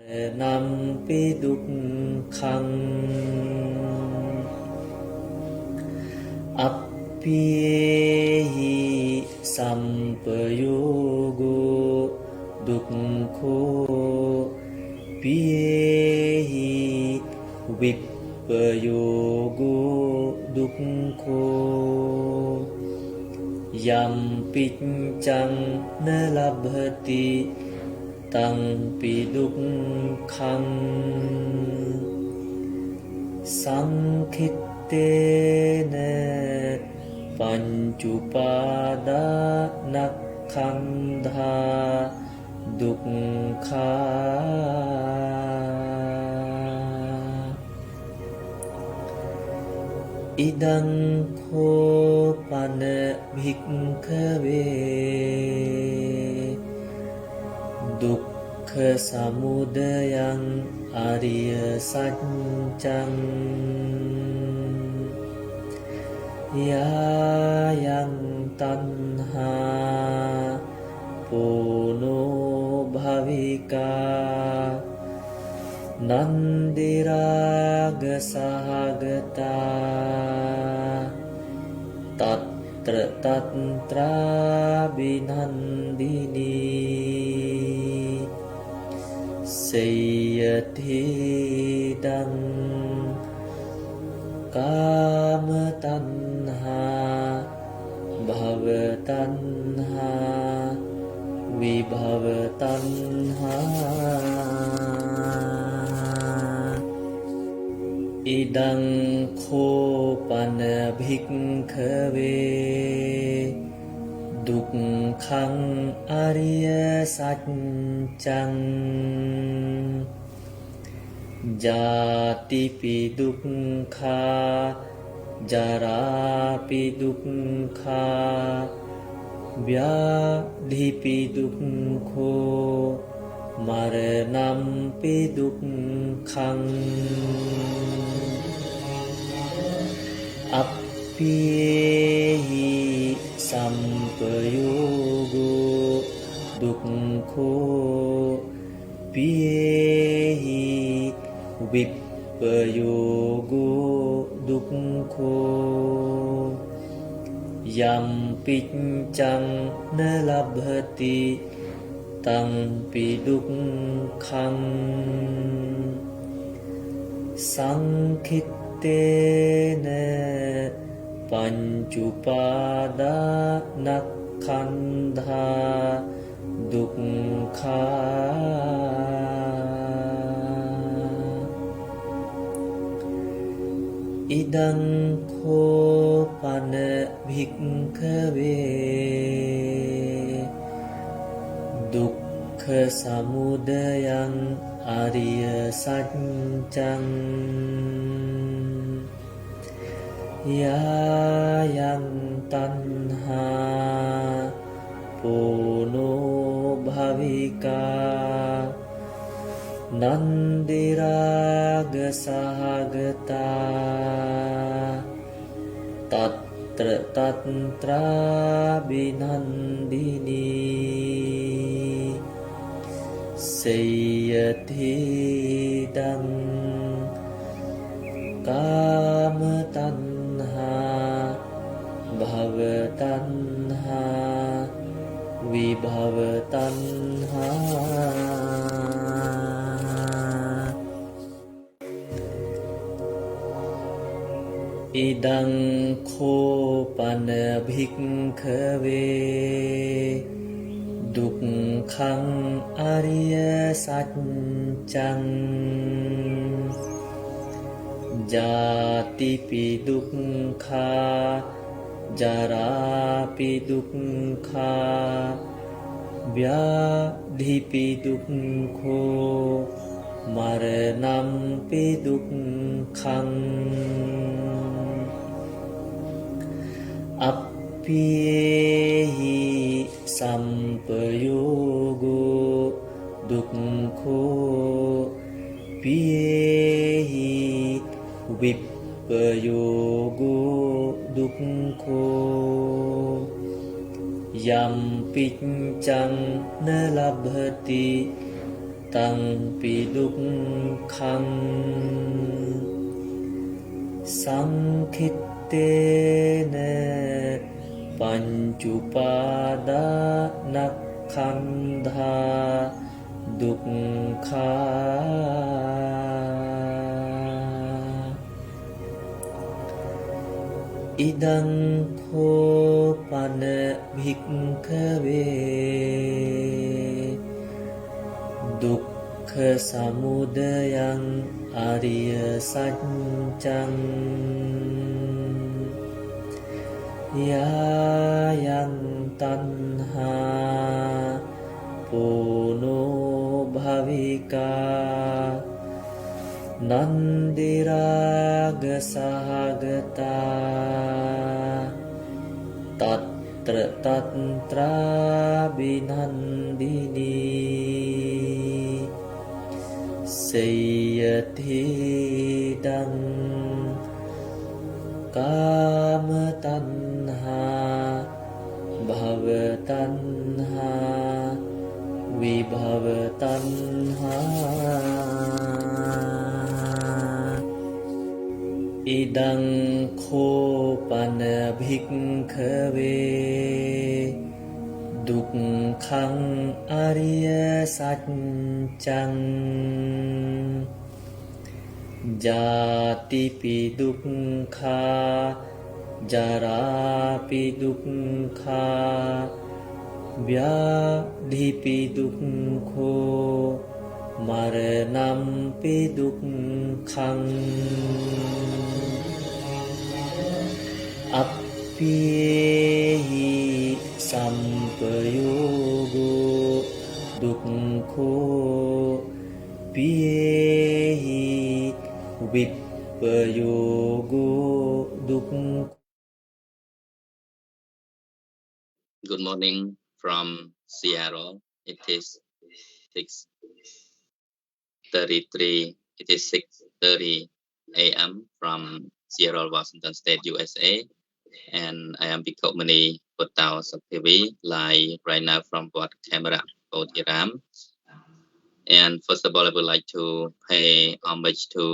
Nampi dukkhaṃ Appiyehi sampayogo dukkho Piyehi vippayogo dukkho Yam piccaṃ na labhati Taṃ pi dukkhaṃ Saṅkhittena pañcupada-nakkhandha dukkha Idaṃ kho-pana bhikkhave Dukkha samudayaṃ ariya sacchaṃ Yayaṃ tanhā pono bhavika Nandiraga sahagata Tatra tatra binandini Sayyathidaṃ kama tanha bhava tanha vibhava tanha Idaṃ kho-pana bhikkhave dukkhaṃ ariya sacchaṃ Jātipi dukkha Jarapi dukkha Vyādhipi dukkho Maranampi dukkhaṃ Appiyehi sampayogo dukkho Piyehi vippayogo dukkho Yam piccaṃ na labhati Taṃ pi dukkhaṃ Saṅkhittena pañcupada-nakkhandha dukkha Idaṃ kho-pana bhikkhave Dukkha samudayaṃ ariya sacchaṃ Yayaṃ tanhā pono bhavika Nandiraga sahagata Tatra tatra binandini Sayyathidaṃ kama tanha bhava tanha vibhava tanha Idaṃ kho-pana bhikkhave dukkhaṃ ariya sacchaṃ Jātipi dukkha Jarapi dukkha Vyādhipi dukkho Maranampi dukkhaṃ Appiyehi sampayogo dukkho Piyehi vippayogo dukkho Yam piccaṃ na labhati ตังปิดุกขังสังคิตเตนะปัญจุปาดานักขันธาดุกขาอิดังโคปันภิกขเวดุกขสมุทัยังอริยสัจจังยายังตัณหาปุโนภวิกานันดิรากสหกตาตัตตรตัตตราบินันดินีเสยทิดังกามตัณหาภวตัณหาวิภวตัณหาอิดังโคปันภิกขเวดุกขังอริยสัจจังญาติปิดุกขาจาราปิดุกขาव्याधिปิดุกโคมรณัมปิดุกขังอัปปิหิสัมปโยโกดุกโคปิหิวิปปโยโกดุก Good morning from Seattle. It is 6:33. It is 6:30 a.m. from Seattle, Washington State, USA. And I am Bhikkhu Potao Saktivi, live right now from Wat Camera, Iram. And first of all, I would like to pay homage to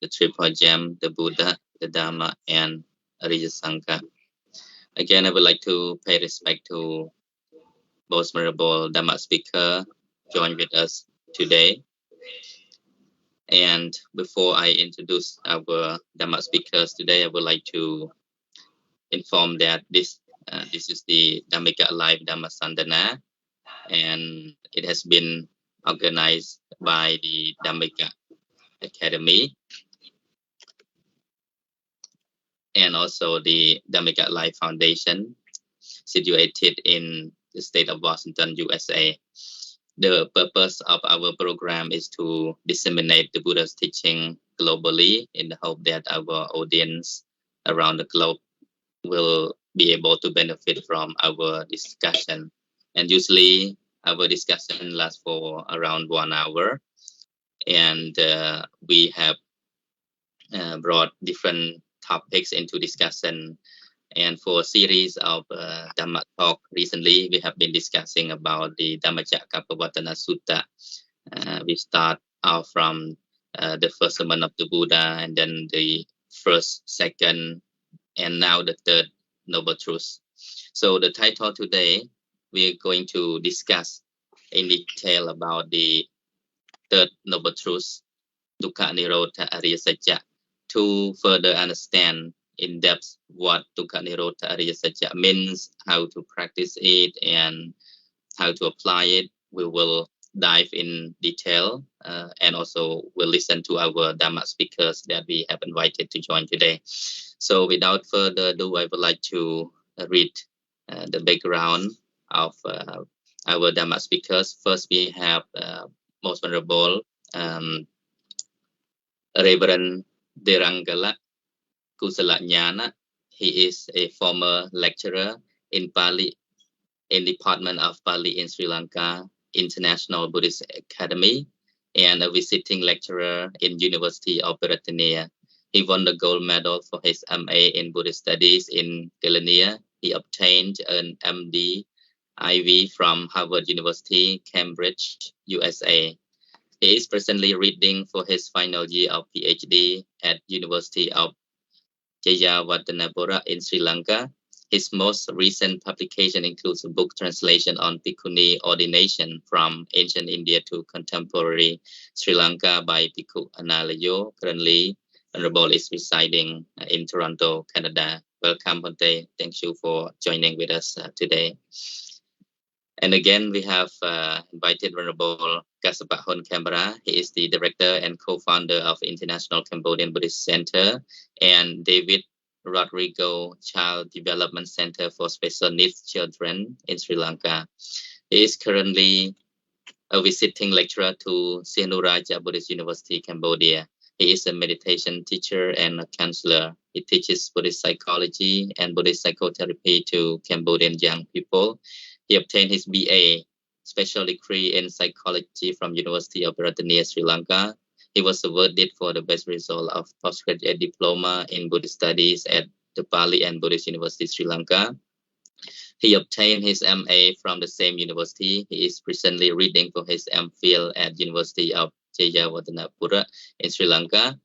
the triple gem, the Buddha, the Dharma, and Arya Sangha. Again, I would like to pay respect to most venerable Dhamma speaker join with us today. And before I introduce our Dhamma speakers today, I would like to inform that this is the Dhammika Live Dhamma Sandana, and it has been organized by the Dhammika Academy and also the Dhammika Live Foundation, situated in the state of Washington, USA. The purpose of our program is to disseminate the Buddha's teaching globally in the hope that our audience around the globe will be able to benefit from our discussion. And usually our discussion lasts for around 1 hour. And we have brought different topics into discussion. And for a series of Dhamma talk recently, we have been discussing about the Dhammacakkappavattana Sutta. We start out from the first sermon of the Buddha, and then the first, second, and now the third noble truth. So the title today, we're going to discuss in detail about the third noble truth, Dukkha Nirodha Arya Sajja, to further understand in depth what Dukkha Nirodha Arya Sajja means, how to practice it, and how to apply it. We will dive in detail and also we'll listen to our Dhamma speakers that we have invited to join today. So without further ado, I would like to read the background of our Dhamma speakers. First, we have most venerable Reverend Derangala Kusalajnana. He is a former lecturer in Pali, in Department of Pali in Sri Lanka International Buddhist Academy, and a visiting lecturer in University of Britannia. He won the gold medal for his MA in Buddhist Studies in Galilee. He obtained an MD IV from Harvard University, Cambridge, USA. He is presently reading for his final year of PhD at University of Jayawardenepura in Sri Lanka. His most recent publication includes a book translation on Bhikkhuni ordination from ancient India to contemporary Sri Lanka by Bhikkhu Analayo. Currently, Venerable is residing in Toronto, Canada. Welcome, Bhante. Thank you for joining with us today. And again, we have invited Venerable Kasapahon Kambara. He is the director and co-founder of International Cambodian Buddhist Center, and David Rodrigo Child Development Center for Special Needs Children in Sri Lanka. He is currently a visiting lecturer to Sihanoukvasy Buddhist University, Cambodia. He is a meditation teacher and a counselor. He teaches Buddhist psychology and Buddhist psychotherapy to Cambodian young people. He obtained his BA, special degree in psychology from University of Ratania, Sri Lanka. He was awarded for the best result of postgraduate diploma in Buddhist studies at the Pali and Buddhist University, Sri Lanka. He obtained his MA from the same university. He is presently reading for his MPhil at University of Jayawardenepura in Sri Lanka.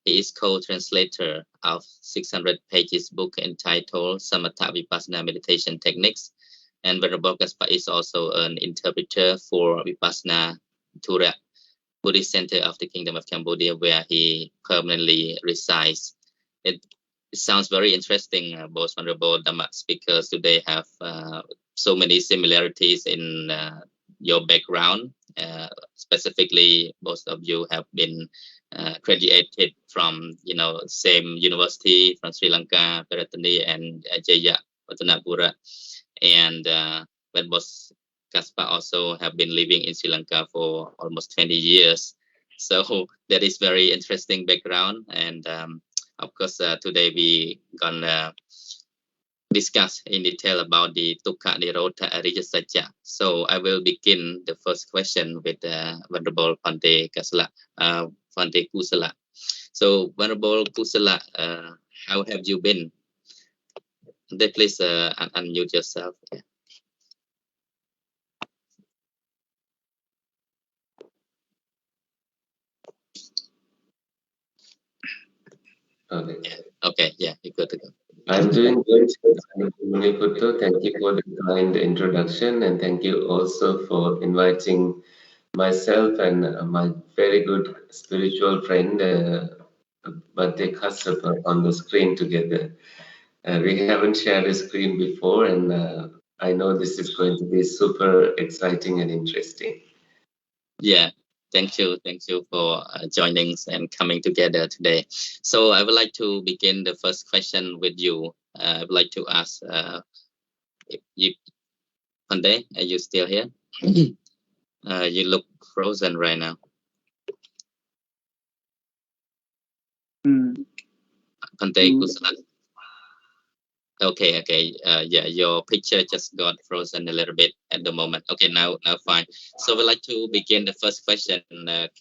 He is co-translator of 600 pages book entitled Samatha Vipassana Meditation Techniques. And Venerable Gaspar is also an interpreter for Vipassana Thura Buddhist Center of the Kingdom of Cambodia, where he permanently resides. It sounds very interesting. Both Venerable Dhamma speakers today have so many similarities in your background. Specifically, both of you have been graduated from same university from Sri Lanka, Peratani and Jayawardenepura. And when both Kaspar also have been living in Sri Lanka for almost 20 years. So that is very interesting background. And of course, today we gonna discuss in detail about the Dukkha Nirodha Ariya Satya. So I will begin the first question with Venerable Bhante Kusala. So Venerable Kusala, how have you been? Please unmute yourself. Yeah. Okay. Okay, yeah, you're good to go. I'm doing good. Thank you for the kind introduction, and thank you also for inviting myself and my very good spiritual friend, Bhante Kassapa, on the screen together. We haven't shared a screen before, and I know this is going to be super exciting and interesting. Yeah, thank you for joining and coming together today. So I would like to begin the first question with you. I would like to ask if you, Pandey, are you still here? You look frozen right now. Pandey Kusala. Okay. Yeah, your picture just got frozen a little bit at the moment. Okay, now fine. So we'd like to begin the first question.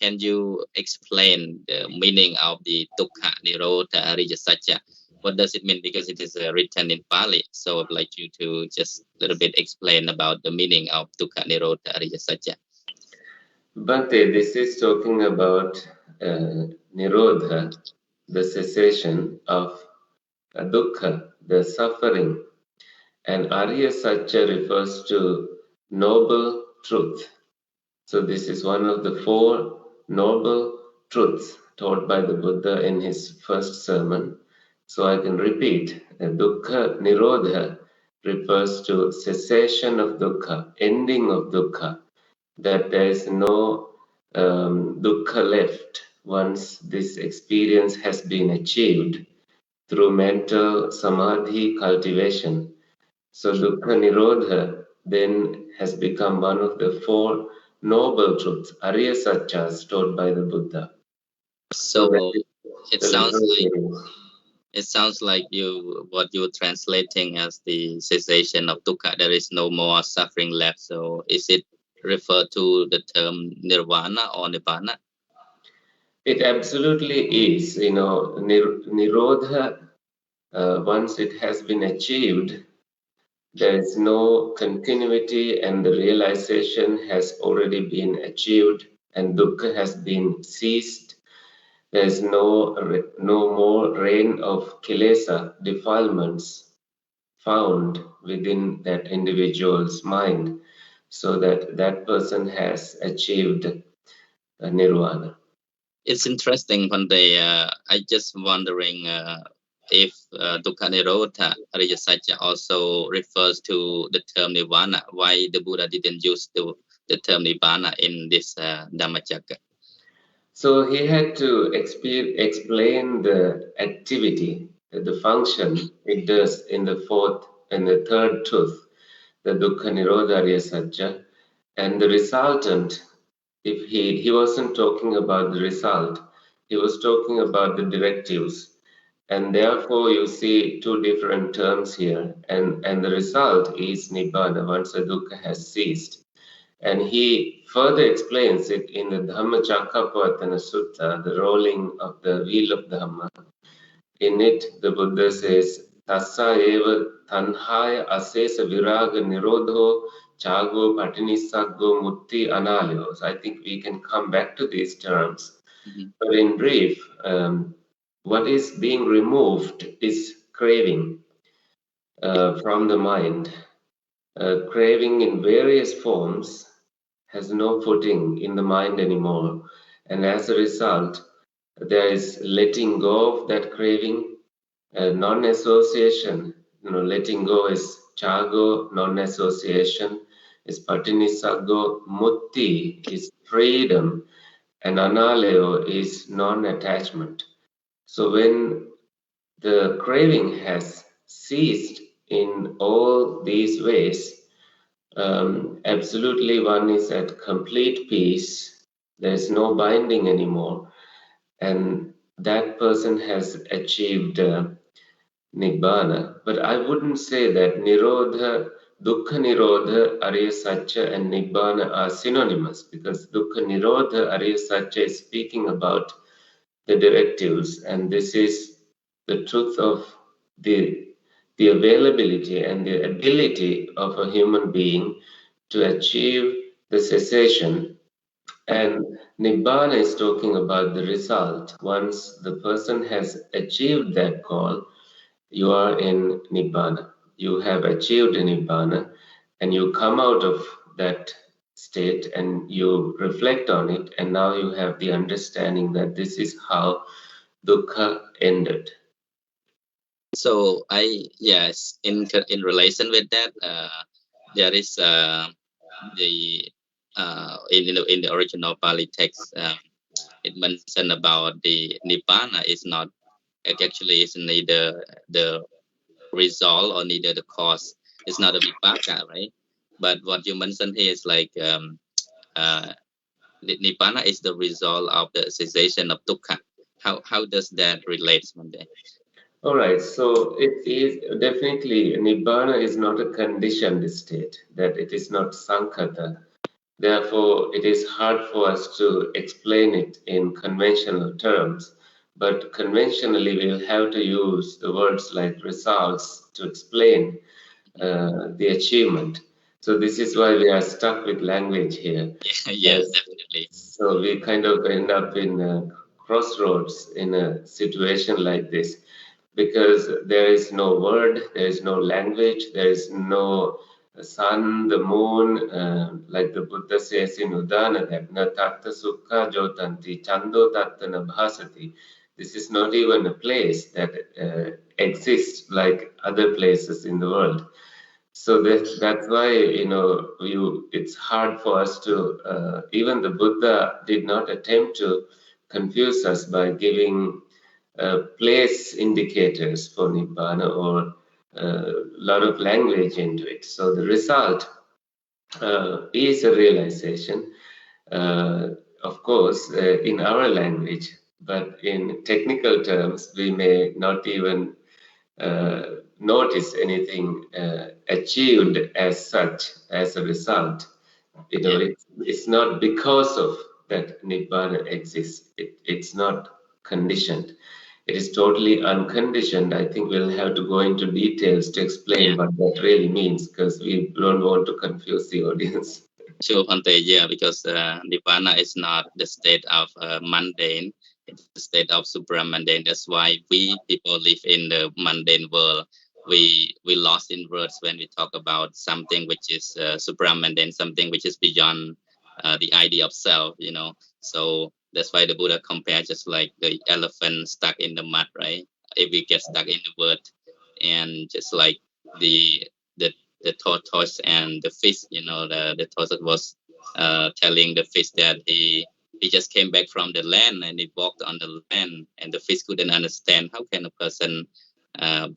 Can you explain the meaning of the Dukkha Nirodha Ariya Satya? What does it mean? Because it is written in Pali. So I'd like you to just a little bit explain about the meaning of Dukkha Nirodha Ariya Satya. Bhante, this is talking about Nirodha, the cessation of dukkha, the suffering, and Arya Satya refers to noble truth. So this is one of the four noble truths taught by the Buddha in his first sermon. So I can repeat, dukkha nirodha refers to cessation of dukkha, ending of dukkha, that there is no dukkha left once this experience has been achieved through mental samadhi cultivation. So Dukkha Nirodha then has become one of the four noble truths, Arya Satyas, taught by the Buddha. So it sounds like what you're translating as the cessation of dukkha. There is no more suffering left. So is it refer to the term nirvana or nibbana? It absolutely is. Nirodha, once it has been achieved, there is no continuity and the realization has already been achieved and dukkha has been ceased. There is no more reign of kilesa, defilements, found within that individual's mind, so that that person has achieved nirvana. It's interesting one day. I just wondering if Dukkha Nirodha Ariya Satya also refers to the term Nirvana. Why the Buddha didn't use the term Nirvana in this Dhammacakka? So he had to explain the activity, the function it does in the third truth, the dukkha nirodharya satya, and the resultant. If he wasn't talking about the result, he was talking about the directives, and therefore you see two different terms here, and the result is nibbana once the dukkha has ceased. And he further explains it in the Dhammacakkappavattana Sutta, the rolling of the wheel of Dhamma. In it, the Buddha says, Tassa eva tanhaya asesa viraga nirodho chago patinisaggo mutti analyo. So I think we can come back to these terms. Mm-hmm. But in brief, what is being removed is craving from the mind. Craving in various forms has no footing in the mind anymore. And as a result, there is letting go of that craving, non-association. Letting go is chago, non-association is patinisago, mutti is freedom, and analeo is non-attachment. So when the craving has ceased in all these ways, absolutely, one is at complete peace. There's no binding anymore, and that person has achieved nibbana. But I wouldn't say that nirodha, dukkha nirodha, arya satya, and nibbana are synonymous, because dukkha nirodha, arya satya is speaking about the directives, and this is the truth of the the availability and the ability of a human being to achieve the cessation. And Nibbana is talking about the result. Once the person has achieved that goal, you are in Nibbana. You have achieved Nibbana, and you come out of that state and you reflect on it, and now you have the understanding that this is how dukkha ended. So yes, in relation with that, there is the in the original Pali text, it mentioned about the Nibbana is not actually is neither the result or neither the cause. It's not a vipaka, right? But what you mentioned here is like uh, the Nibbana is the result of the cessation of dukkha. How does that relate, Monday? All right, so it is definitely Nibbana is not a conditioned state, that it is not Sankhata. Therefore, it is hard for us to explain it in conventional terms. But conventionally, we'll have to use the words like results to explain the achievement. So this is why we are stuck with language here. Yes, definitely. So we kind of end up in a crossroads in a situation like this, because there is no word, there is no language, there is no sun, the moon, like the Buddha says in Udana, that na tatta sukha jotanti chando tatta na bhasati. This is not even a place that exists like other places in the world. So that's why it's hard for us to even the Buddha did not attempt to confuse us by giving place indicators for Nibbana or a lot of language into it. So the result is a realization, uh, of course, in our language, but in technical terms, we may not even notice anything achieved as such as a result. Yeah. It's not because of that Nibbana exists. It's not conditioned. It is totally unconditioned. I think we'll have to go into details to Yeah. explain what that really means, because we don't want to confuse the audience. Sure, Ante, yeah, because Nirvana is not the state of mundane, it's the state of supramundane. That's why we people live in the mundane world. We lost in words when we talk about something which is supramundane, something which is beyond the idea of self, you know. So that's why the Buddha compared just like the elephant stuck in the mud, right? If we get stuck in the word, and just like the the the tortoise and the fish, you know, the tortoise was telling the fish that he just came back from the land and he walked on the land, and the fish couldn't understand how can a person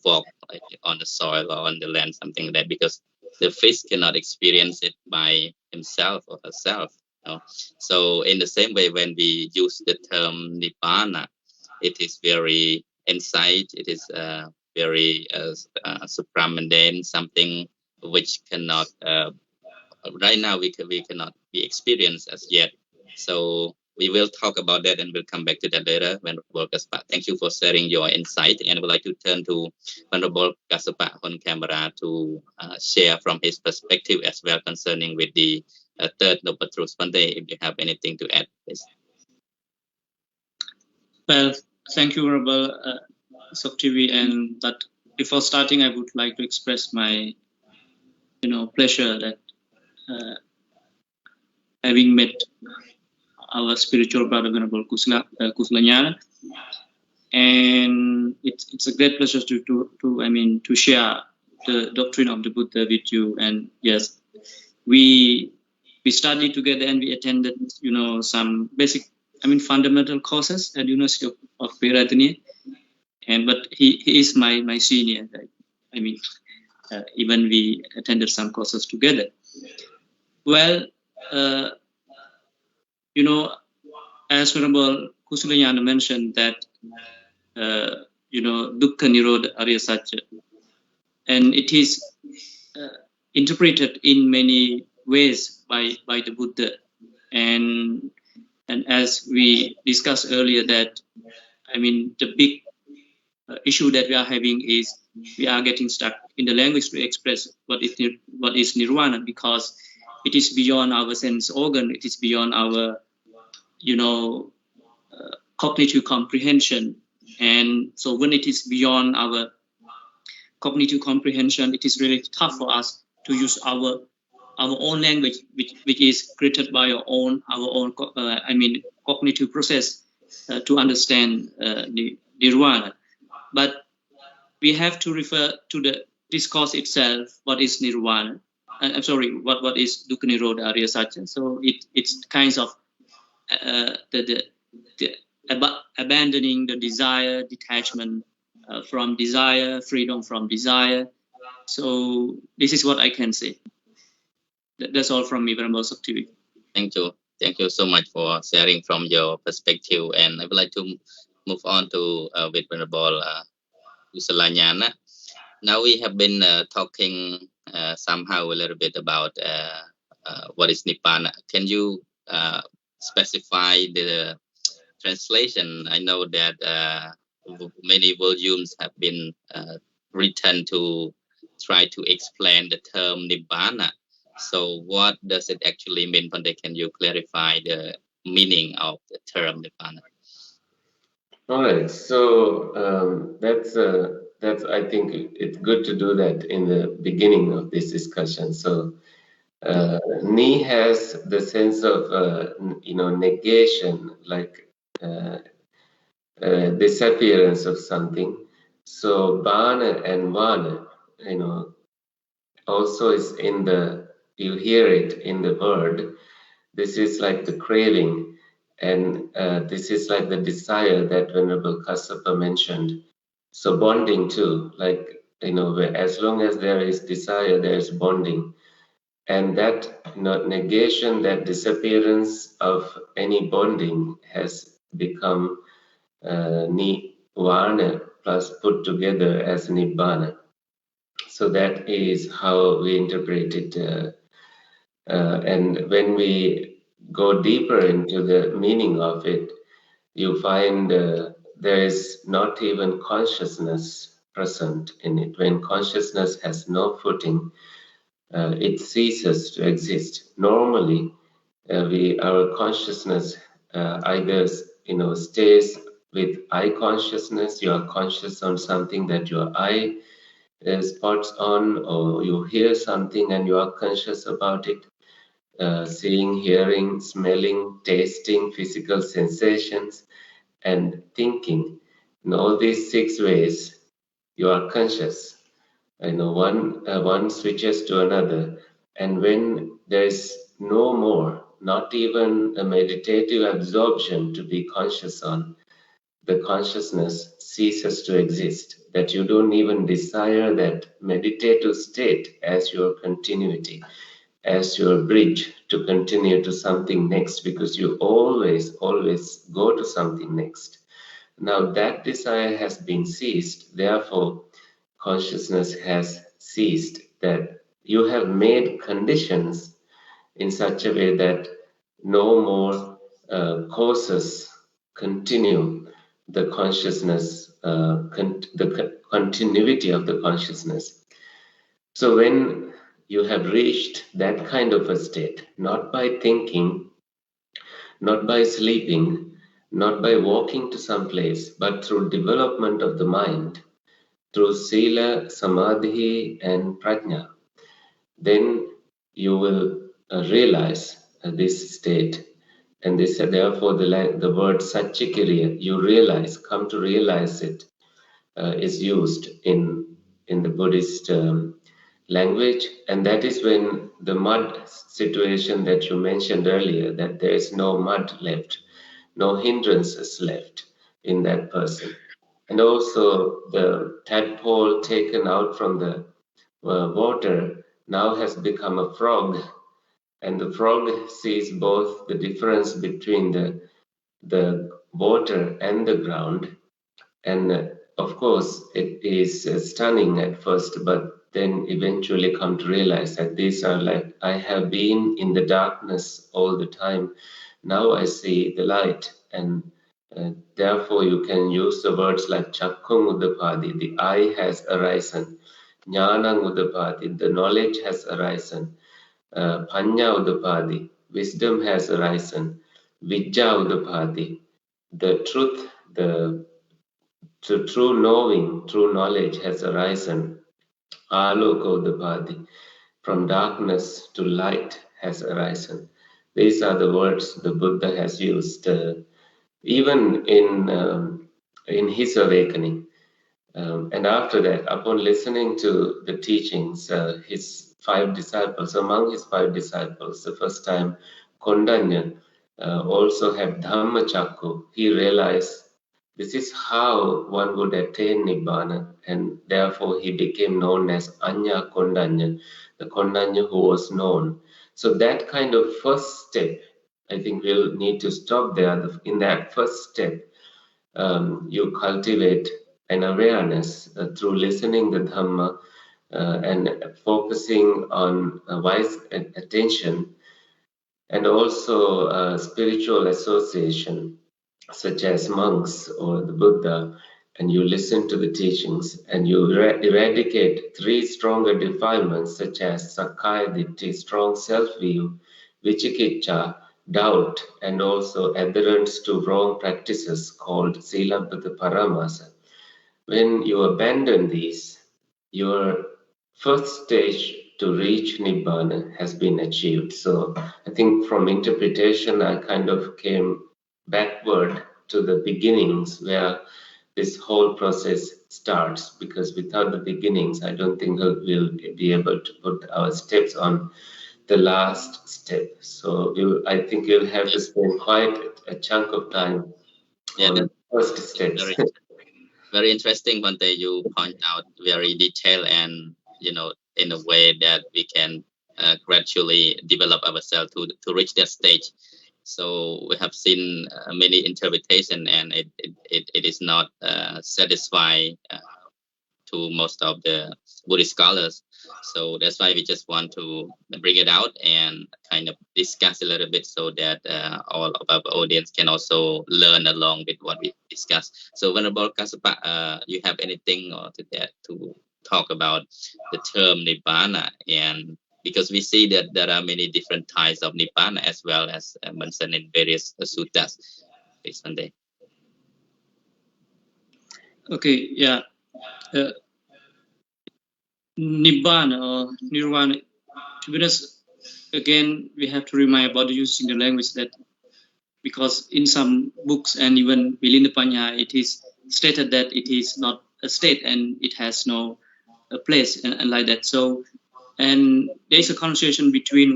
walk like on the soil or on the land, something like that, because the fish cannot experience it by himself or herself, you know? So in the same way, when we use the term nibbana, it is very insight, it is very supramundane, something which cannot right now we cannot be experienced as yet. So we will talk about that and we'll come back to that later. Venerable Kaspa, thank you for sharing your insight, and I would like to turn to Venerable Kasapa on camera to share from his perspective as well concerning with the third noble truth. Monday, if you have anything to add, please. Well, thank you, Venerable Soktivi. And but before starting, I would like to express my, pleasure that having met our spiritual brother, Venerable Kuslanyana, and it's a great pleasure to share the doctrine of the Buddha with you. And yes, we studied together and we attended, some basic, fundamental courses at University of Peradeniya. But he is my senior. Even we attended some courses together. Well, as Venerable Kusulayana mentioned that, Dukkha Nirodha Arya Satya, and it is interpreted in many ways by the Buddha. And as we discussed earlier that, the big issue that we are having is we are getting stuck in the language to express what is nirvana, because it is beyond our sense organ, it is beyond our cognitive comprehension. And so when it is beyond our cognitive comprehension, it is really tough for us to use our own language, which is created by our own cognitive process to understand the nirvana. But we have to refer to the discourse itself, what is nirvana. I'm sorry, what is dukkha nirodha arya satya. So it's kinds of abandoning the desire, detachment from desire, freedom from desire. So this is what I can say. That's all from me, Venerable Soktivi. Thank you. Thank you so much for sharing from your perspective. And I would like to move on to with Venerable Kusalanyana. Now we have been talking somehow a little bit about what is Nibbana. Can you specify the translation? I know that many volumes have been written to try to explain the term Nibbana. So what does it actually mean? Bhante, can you clarify the meaning of the term Nibbana? All right, so that's I think it's good to do that in the beginning of this discussion. So Ni has the sense of negation, like disappearance of something. So Bana and Vana, also is in you hear it in the word. This is like the craving, and this is like the desire that Venerable Kassapa mentioned. So bonding too, like, as long as there is desire, there is bonding. And that negation, that disappearance of any bonding has become nirvana plus put together as nibbana. So that is how we interpret it. And when we go deeper into the meaning of it, you find there is not even consciousness present in it. When consciousness has no footing, it ceases to exist. Normally, our consciousness either stays with eye consciousness. You are conscious on something that your eye spots on, or you hear something and you are conscious about it. Seeing, hearing, smelling, tasting, physical sensations, and thinking. In all these 6 ways, you are conscious. One switches to another, and when there is no more, not even a meditative absorption to be conscious on, the consciousness ceases to exist. That you don't even desire that meditative state as your continuity, as your bridge to continue to something next, because you always go to something next. Now that desire has been ceased, therefore consciousness has ceased. That you have made conditions in such a way that no more causes continue the consciousness, the continuity of the consciousness. So when you have reached that kind of a state, not by thinking, not by sleeping, not by walking to some place, but through development of the mind, through sila, samadhi, and prajna, then you will realize this state. And this, therefore, the word satchikiriya, you realize, come to realize it, is used in the Buddhist language. And that is when the mud situation that you mentioned earlier, that there is no mud left, no hindrances left in that person. And also the tadpole taken out from the water now has become a frog, and the frog sees both the difference between the water and the ground. And of course, it is stunning at first, but then eventually come to realize that these are like, I have been in the darkness all the time. Now I see the light, and therefore you can use the words like Chakkung Udapadi, the eye has arisen. Jnanang Udapadi, the knowledge has arisen. Panya Udapadi, wisdom has arisen. Vijja Udapadi, the truth, the true knowing, true knowledge has arisen. Aloka Udapadi, from darkness to light has arisen. These are the words the Buddha has used, even in his awakening. And after that, upon listening to the teachings, his 5 disciples, among his 5 disciples, the first time Kondanya also had Dhamma Chakku, he realized this is how one would attain Nibbana, and therefore he became known as Anya Kondanya, the Kondanya who was known. So that kind of first step, I think we'll need to stop there. In that first step, you cultivate an awareness through listening the Dhamma and focusing on wise attention, and also spiritual association, such as monks or the Buddha, and you listen to the teachings and you eradicate 3 stronger defilements, such as Sakkaya Ditthi, strong self-view, Vicikiccha, doubt, and also adherence to wrong practices called Silabbata Paramasa. When you abandon these, your first stage to reach Nibbana has been achieved. So I think from interpretation, I kind of came backward to the beginnings where this whole process starts, because without the beginnings, I don't think we'll be able to put our steps on the last step. So I think you'll have to spend quite a chunk of time on the first steps. Very interesting, Bante. You point out very detailed and in a way that we can gradually develop ourselves to reach that stage. So we have seen many interpretation, and it is not satisfying to most of the Buddhist scholars. So that's why we just want to bring it out and kind of discuss a little bit, so that all of our audience can also learn along with what we discuss. So Venerable Kassapa, you have anything to that to talk about the term Nibbana and because we see that there are many different types of Nibbana as well as mentioned in various suttas. Please, Bhante. Okay, yeah. Nibbana or Nirvana, to be honest, again, we have to remind about using the language that, because in some books and even within the Panya, it is stated that it is not a state and it has no place and like that. So, and there is a conversation between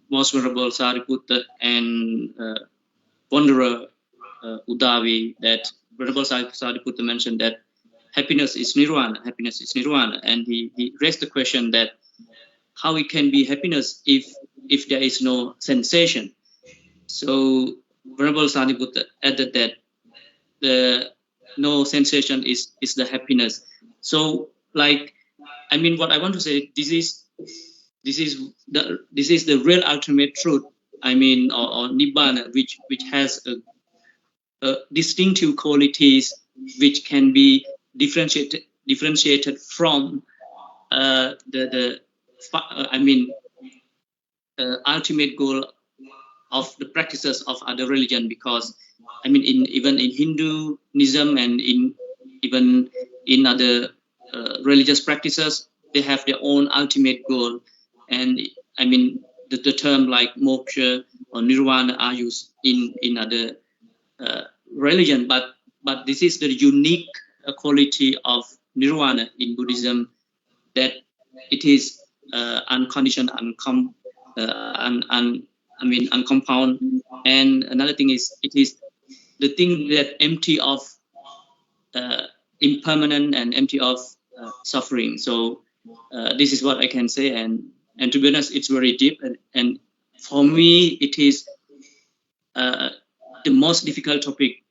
Most Venerable Sariputta and Wanderer Udavi, that Venerable Sariputta mentioned that happiness is nirvana, and he raised the question that how it can be happiness if there is no sensation. So Venerable Sariputta added that the no sensation is the happiness. So, like, I mean, what I want to say, this is the real ultimate truth. I mean, or nibbana, which has distinctive qualities which can be differentiated from the ultimate goal of the practices of other religion. Because I mean, even in Hinduism and even in other religious practices, they have their own ultimate goal. And I mean, the term like moksha or nirvana are used in other religion, but this is the unique quality of nirvana in Buddhism, that it is unconditioned, uncompound. And another thing is, it is the thing that empty of impermanent and empty of suffering. So this is what I can say, and to be honest, it's very deep, and for me, it is the most difficult topic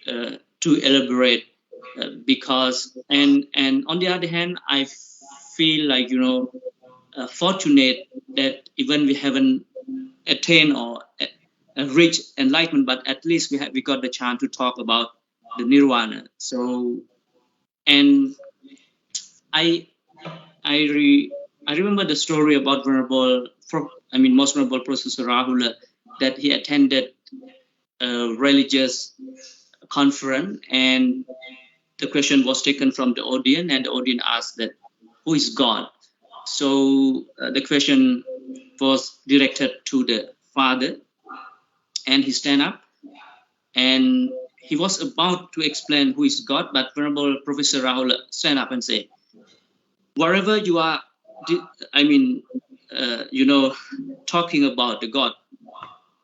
to elaborate, because and on the other hand, I feel like, fortunate that even we haven't attained or reached enlightenment, but at least we got the chance to talk about the nirvana. So, and I remember the story about Most Venerable Professor Rahula, that he attended a religious conference, and the question was taken from the audience, and the audience asked that, who is God? So the question was directed to the father, and he stand up and he was about to explain who is God, but Venerable Professor Rahul stand up and say, wherever you are, talking about the God,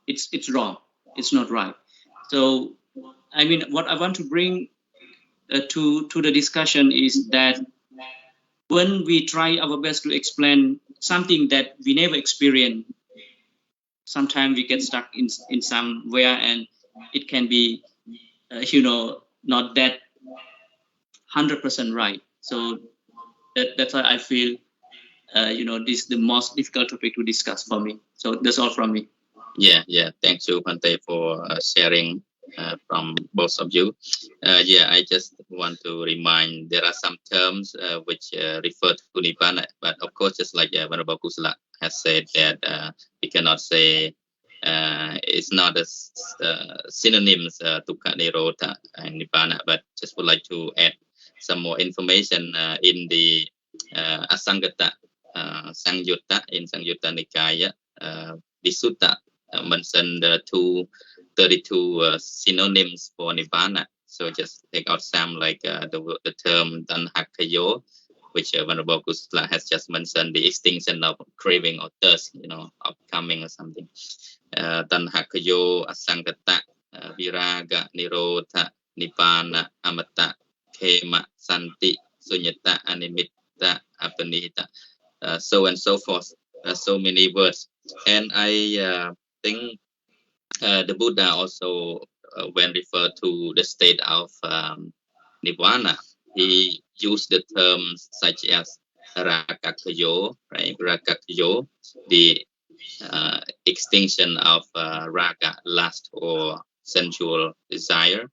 it's wrong, it's not right. So, I mean, what I want to bring to the discussion is that when we try our best to explain something that we never experienced, sometimes we get stuck in somewhere, and it can be, not that 100% right. So that's why I feel, this is the most difficult topic to discuss for me. So that's all from me. Yeah. Thank you, Bhante, for sharing from both of you. I just want to remind, there are some terms which refer to Nibbana, but of course, just like Venerable Kusala has said, that we cannot say it's not a synonyms Dukkha, Nirodha, and Nibbana, but just would like to add some more information in the Asangata Sangyutta, in Sangyutta Nikaya, Visuddha mentioned 32 synonyms for Nibbana. So just take out some, like the term Tanhakayo, which Venerable Kusala has just mentioned, the extinction of craving or thirst, of coming or something. Tanhakayo, Asangata, Viraga, Nirodha, Nibbana, Amata, Khema, Santi, Sunyata, Animitta, Apanita, so and so forth. So many words. And I think the Buddha also, when referred to the state of Nirvana, he used the terms such as Ragakayo, right? Ragakayo, the extinction of raga, lust or sensual desire.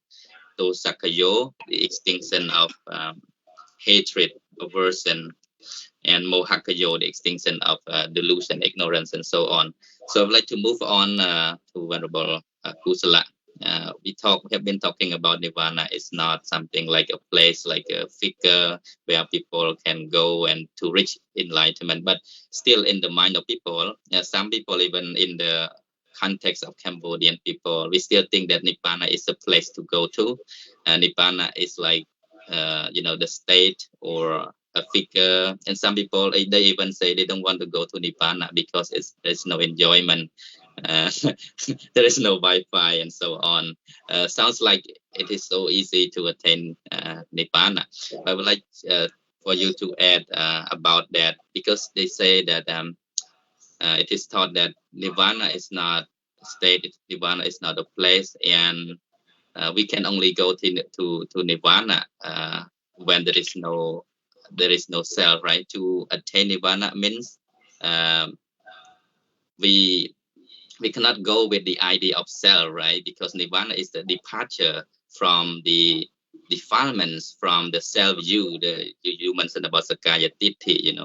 Dosakayo, the extinction of hatred, aversion, and mohakayo, the extinction of delusion, ignorance, and so on. So I'd like to move on to Venerable Kusala. We have been talking about nirvana. It's not something like a place, like a figure where people can go and to reach enlightenment, but still in the mind of people. Some people, even in the context of Cambodian people, we still think that nirvana is a place to go to. Nirvana is like the state or a figure, and some people they even say they don't want to go to nirvana because there's no enjoyment. uh, there is no Wi-Fi and so on. Sounds like it is so easy to attain nirvana. I would like for you to add about that, because they say that it is taught that nirvana is not a state, nirvana is not a place, and we can only go to nirvana when there is no self, right? To attain nirvana means um, we we cannot go with the idea of self, right? Because nirvana is the departure from the defilements from the self you mentioned about sakaya ditti,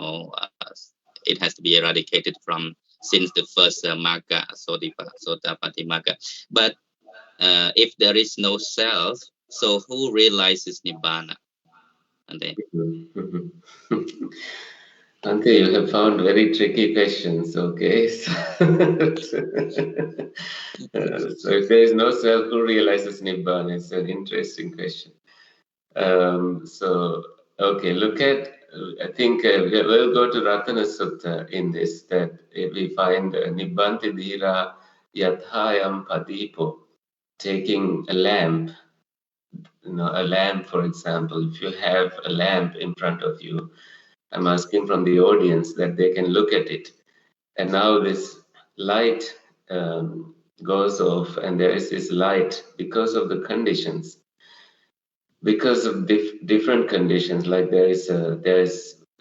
it has to be eradicated from since the first magga, sotapatti magga. But if there is no self, so who realizes nibbana? And then Ante, you have found very tricky questions, okay? So if there is no self, who realizes Nibbana? It's an interesting question. Okay, look at, I think we'll go to Ratana Sutta in this, that we find Nibbanti Dhira Yathayam Padipo, taking a lamp, a lamp, for example. If you have a lamp in front of you, I'm asking from the audience that they can look at it. And now this light goes off, and there is this light because of the conditions, because of different conditions. Like there is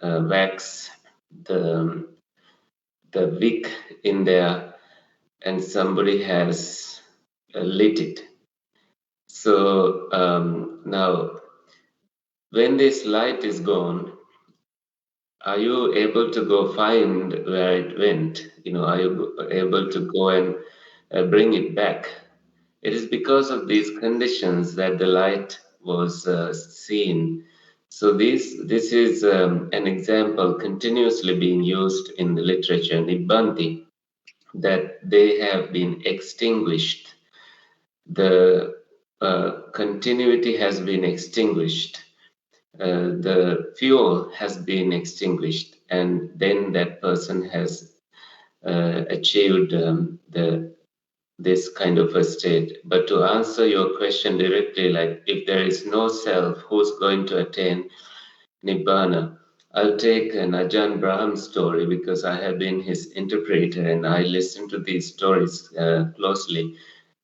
wax, the wick in there, and somebody has lit it. So now, when this light is gone, are you able to go find where it went? Are you able to go and bring it back? It is because of these conditions that the light was seen. So this is an example continuously being used in the literature, Nibbanti, that they have been extinguished. The continuity has been extinguished. The fuel has been extinguished, and then that person has achieved this kind of a state. But to answer your question directly, like if there is no self, who's going to attain Nibbana? I'll take an Ajahn Brahm story because I have been his interpreter and I listen to these stories closely.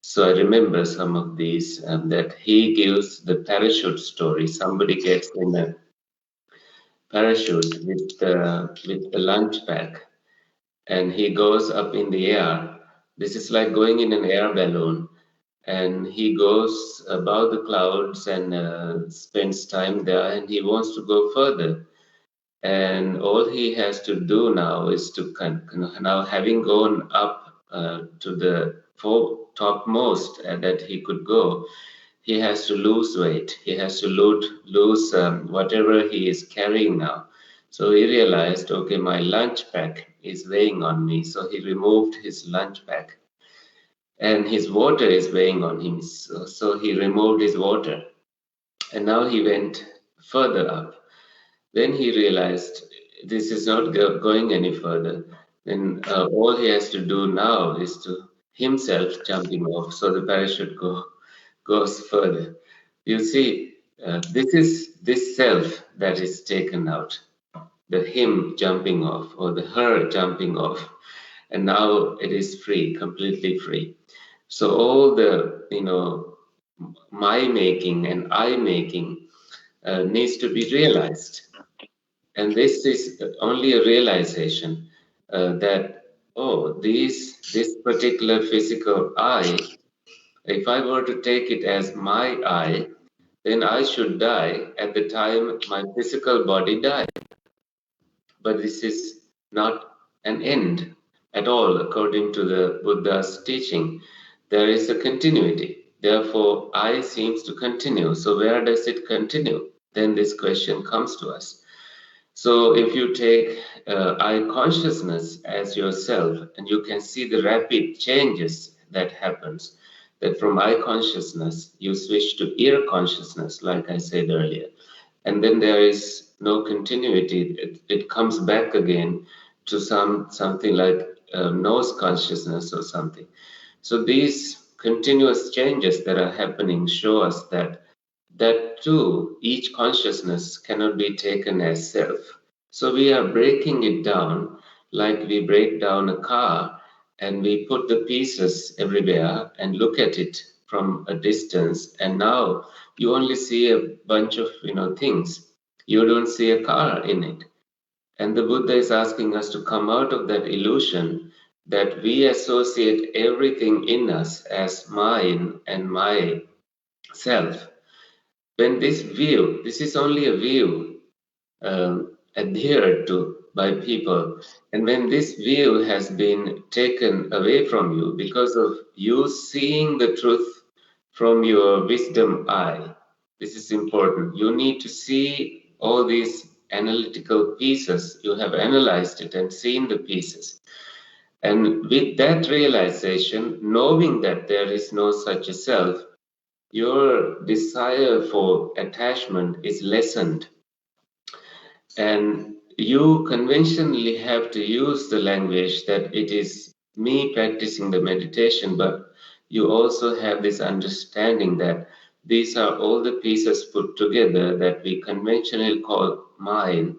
So I remember some of these, that he gives the parachute story. Somebody gets in a parachute with the lunch pack, and he goes up in the air. This is like going in an air balloon, and he goes above the clouds and spends time there, and he wants to go further. And all he has to do now is to now, having gone up to the topmost that he could go, he has to lose weight. He has to lose whatever he is carrying now. So he realized, okay, my lunch pack is weighing on me. So he removed his lunch pack, and his water is weighing on him. So he removed his water, and now he went further up. Then he realized this is not going any further. Then all he has to do now is to himself jumping off, so the parachute goes further. You see, this is this self that is taken out, the him jumping off or the her jumping off, and now it is free, completely free. So all the my making and I making needs to be realized. And this is only a realization that, oh, this particular physical I, if I were to take it as my I, then I should die at the time my physical body dies. but this is not an end at all according to the Buddha's teaching. There is a continuity. Therefore, I seems to continue. So where does it continue? Then this question comes to us. So if you take I consciousness as yourself, and you can see the rapid changes that happens, that from I consciousness you switch to ear consciousness, like I said earlier, and then there is no continuity. It comes back again to something like nose consciousness or something. So these continuous changes that are happening show us that too, each consciousness cannot be taken as self. So we are breaking it down like we break down a car and we put the pieces everywhere and look at it from a distance. And now you only see a bunch of things. You don't see a car in it. And the Buddha is asking us to come out of that illusion that we associate everything in us as mine and my self. When this view, this is only a view adhered to by people, and when this view has been taken away from you because of you seeing the truth from your wisdom eye, this is important. You need to see all these analytical pieces. You have analyzed it and seen the pieces. And with that realization, knowing that there is no such a self, your desire for attachment is lessened. And you conventionally have to use the language that it is me practicing the meditation, but you also have this understanding that these are all the pieces put together that we conventionally call mine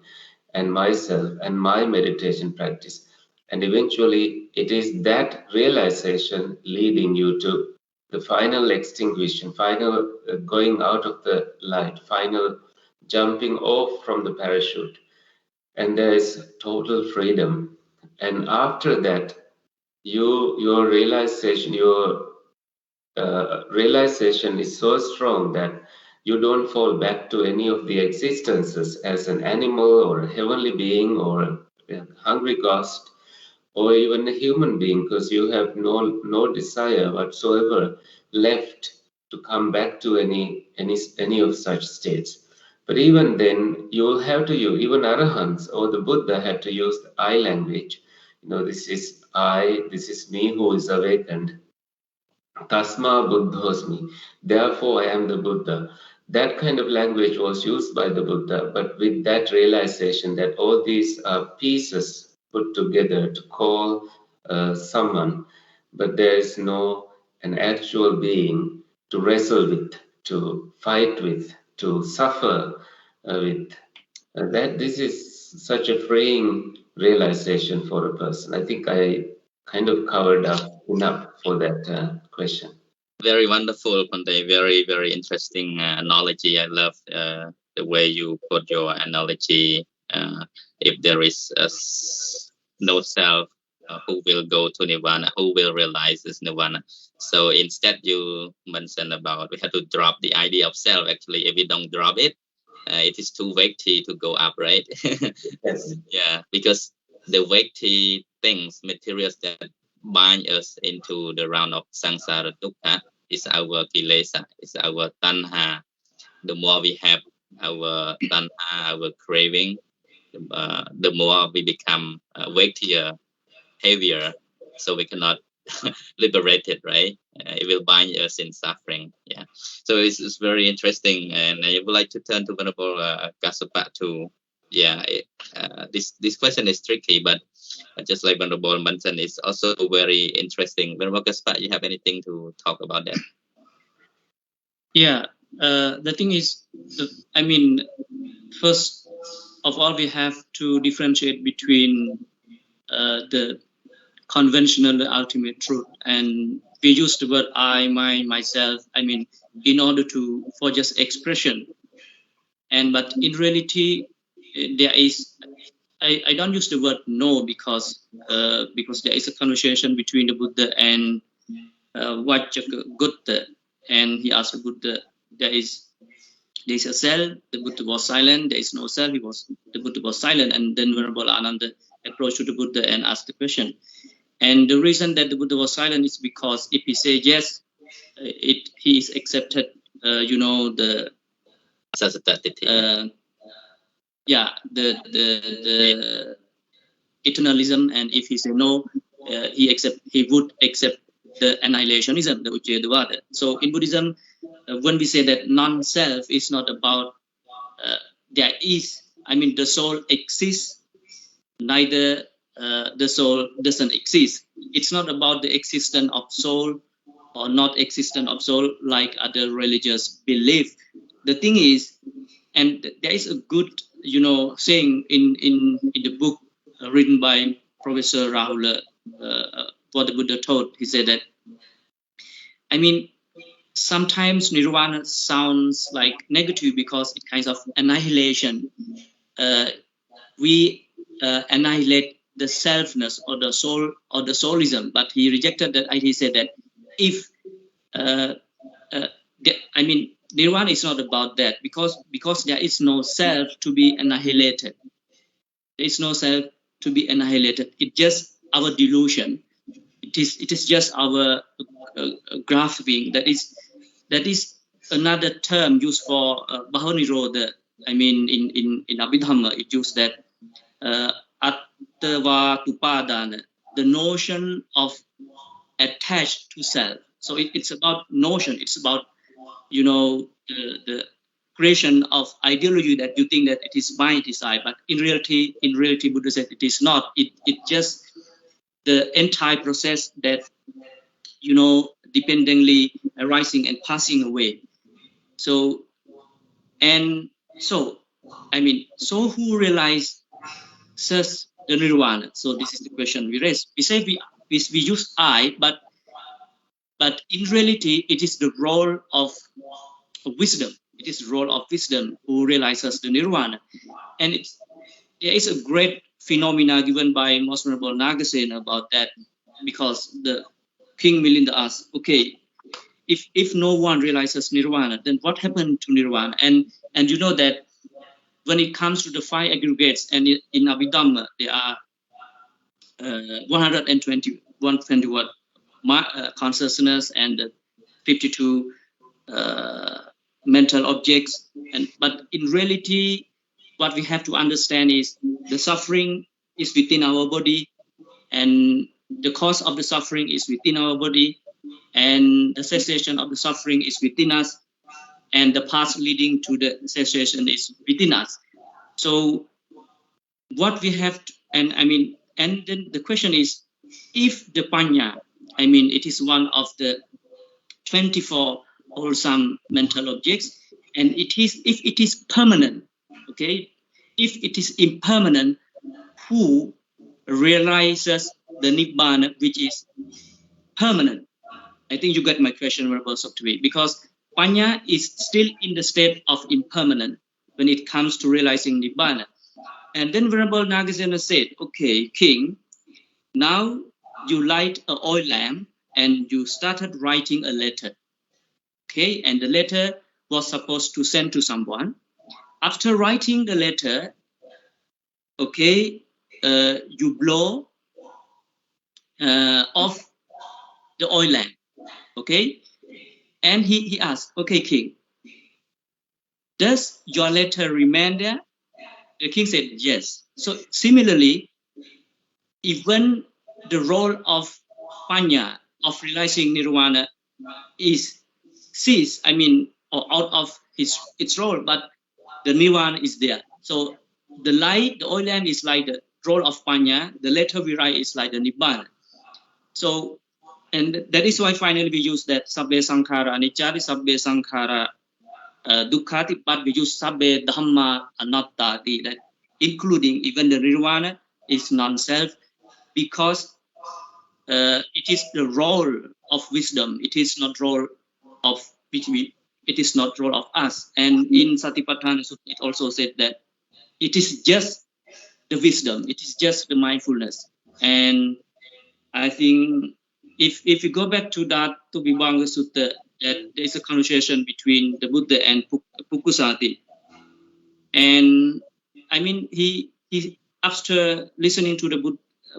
and myself and my meditation practice. And eventually, it is that realization leading you to the final extinguishing, final going out of the light, final jumping off from the parachute. And there is total freedom. And after that, your realization is so strong that you don't fall back to any of the existences as an animal or a heavenly being or a hungry ghost or even a human being, because you have no desire whatsoever left to come back to any of such states. But even then, you will have to use, even arahants or the Buddha had to use the I language. This is I, this is me who is awakened. Tasma Buddhosmi. Therefore, I am the Buddha. That kind of language was used by the Buddha, but with that realization that all these are pieces put together to call someone, but there is no an actual being to wrestle with, to fight with, to suffer with. That this is such a freeing realization for a person. I think I kind of covered up enough for that question. Very wonderful, Pandey. Very, very interesting analogy. I love the way you put your analogy. If there is no self, who will go to nirvana? Who will realize this nirvana? So instead, you mentioned about we have to drop the idea of self. Actually, if we don't drop it, it is too weighty to go up, right? Yes. Yeah, because the weighty things, materials that bind us into the round of samsara dukkha is our kilesa, is our tanha. The more we have our tanha, our craving, the more we become weightier, heavier, so we cannot liberate it, right? It will bind us in suffering. Yeah. So it's very interesting, and I would like to turn to Venerable Kassapa to, yeah, this question is tricky, but just like Venerable mentioned, it's also very interesting. Venerable Kassapa, you have anything to talk about that? Yeah, the thing is, first of all, we have to differentiate between the conventional, the ultimate truth, and we use the word I, my, myself. In order for just expression, but in reality, there is. I don't use the word no because there is a conversation between the Buddha and Vajjagutta, and he asked the Buddha, there is there is a self, the Buddha was silent. There is no self, the Buddha was silent. And then Venerable Ananda approached to the Buddha and asked the question. And the reason that the Buddha was silent is because if he says yes, he is accepted. The eternalism, and if he say no, he would accept the annihilationism, the Ujjayadvada. So in Buddhism, when we say that non-self is not about there is, the soul exists, neither the soul doesn't exist. It's not about the existence of soul or not existence of soul like other religious belief. The thing is, and there is a good saying in the book written by Professor Rahula, what the Buddha taught. He said that sometimes nirvana sounds like negative because it kinds of annihilation. We annihilate the selfness or the soul or the soulism, but he rejected that. He said that if nirvana is not about that, because there is no self to be annihilated. There is no self to be annihilated. It's just our delusion. It is just our grasping. That is another term used for Bahanirodha. In Abhidhamma, it used that attava tupadana, the notion of attached to self. So it's about notion. It's about the creation of ideology that you think that it is mine, it is I. But in reality, Buddha said it is not. It just the entire process that dependently arising and passing away. So who realizes the nirvana? So this is the question we raise. We say we use I, but in reality it is the role of wisdom. It is the role of wisdom who realizes the nirvana. And there is a great phenomena given by Most Venerable Nagasena about that, because the King Milinda asked, okay, if no one realizes nirvana, then what happened to nirvana? And you know that when it comes to the 5 aggregates, and in Abhidhamma there are 121 consciousness and 52 mental objects. But in reality, what we have to understand is the suffering is within our body, and the cause of the suffering is within our body, and the cessation of the suffering is within us, and the path leading to the cessation is within us. So what we have to, and then the question is, if the panya, it is one of the 24 wholesome mental objects, and if it is permanent, okay, if it is impermanent, who realizes the nibbana, which is permanent? I think you got my question, Venerable Soktavi, because panya is still in the state of impermanent when it comes to realizing nibbana. And then Venerable Nagasena said, okay, King, now you light an oil lamp and you started writing a letter. Okay, and the letter was supposed to send to someone. After writing the letter, okay, you blow off the oil lamp. Okay, and he asked, okay, King, does your letter remain there? The king said yes. So similarly, even the role of panya, of realizing nirvana, is ceased, or out of its role, but the nirvana is there. So the oil lamp is like the role of panya, the letter we write is like the nibbana. So, and that is why finally we use that sabbe sankhara anicca, sabbe sankhara dukkhati, but we use sabbe dhamma anattati, that including even the nirvana is non-self, because it is the role of wisdom. It is not role of it is not role of us. And in Satipatthana Sutta, it also said that it is just the wisdom, it is just the mindfulness. And I think if you go back to that, to Vibhanga Sutta, that there is a conversation between the Buddha and Pukusati. And I mean, he after listening to the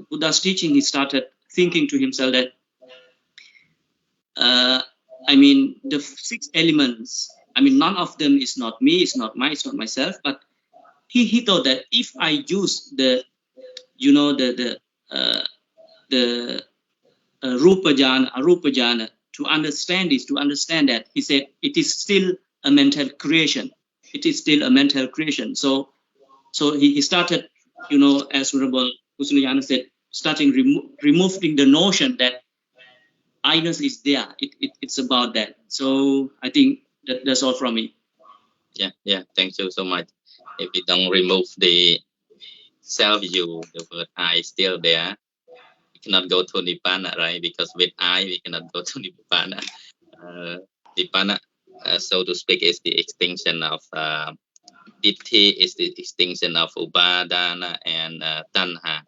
Buddha's teaching, he started thinking to himself that, I mean, the 6 elements, I mean, none of them is not me, it's not mine, it's not myself. But he thought that if I use the, you know, the Rupa Jhana, Arupa Jhana, to understand this, to understand that, he said it is still a mental creation. It is still a mental creation. So he started, you know, as Venerable Kusulayana said, starting removing the notion that I-ness is there. It's about that. So I think that's all from me. Yeah. Thank you so much. If we don't remove the self view, the word I is still there. We cannot go to Nibbana, right? Because with I, we cannot go to Nibbana. Nibbana, so to speak, is the extinction of Ditti, is the extinction of Upadana and Tanha.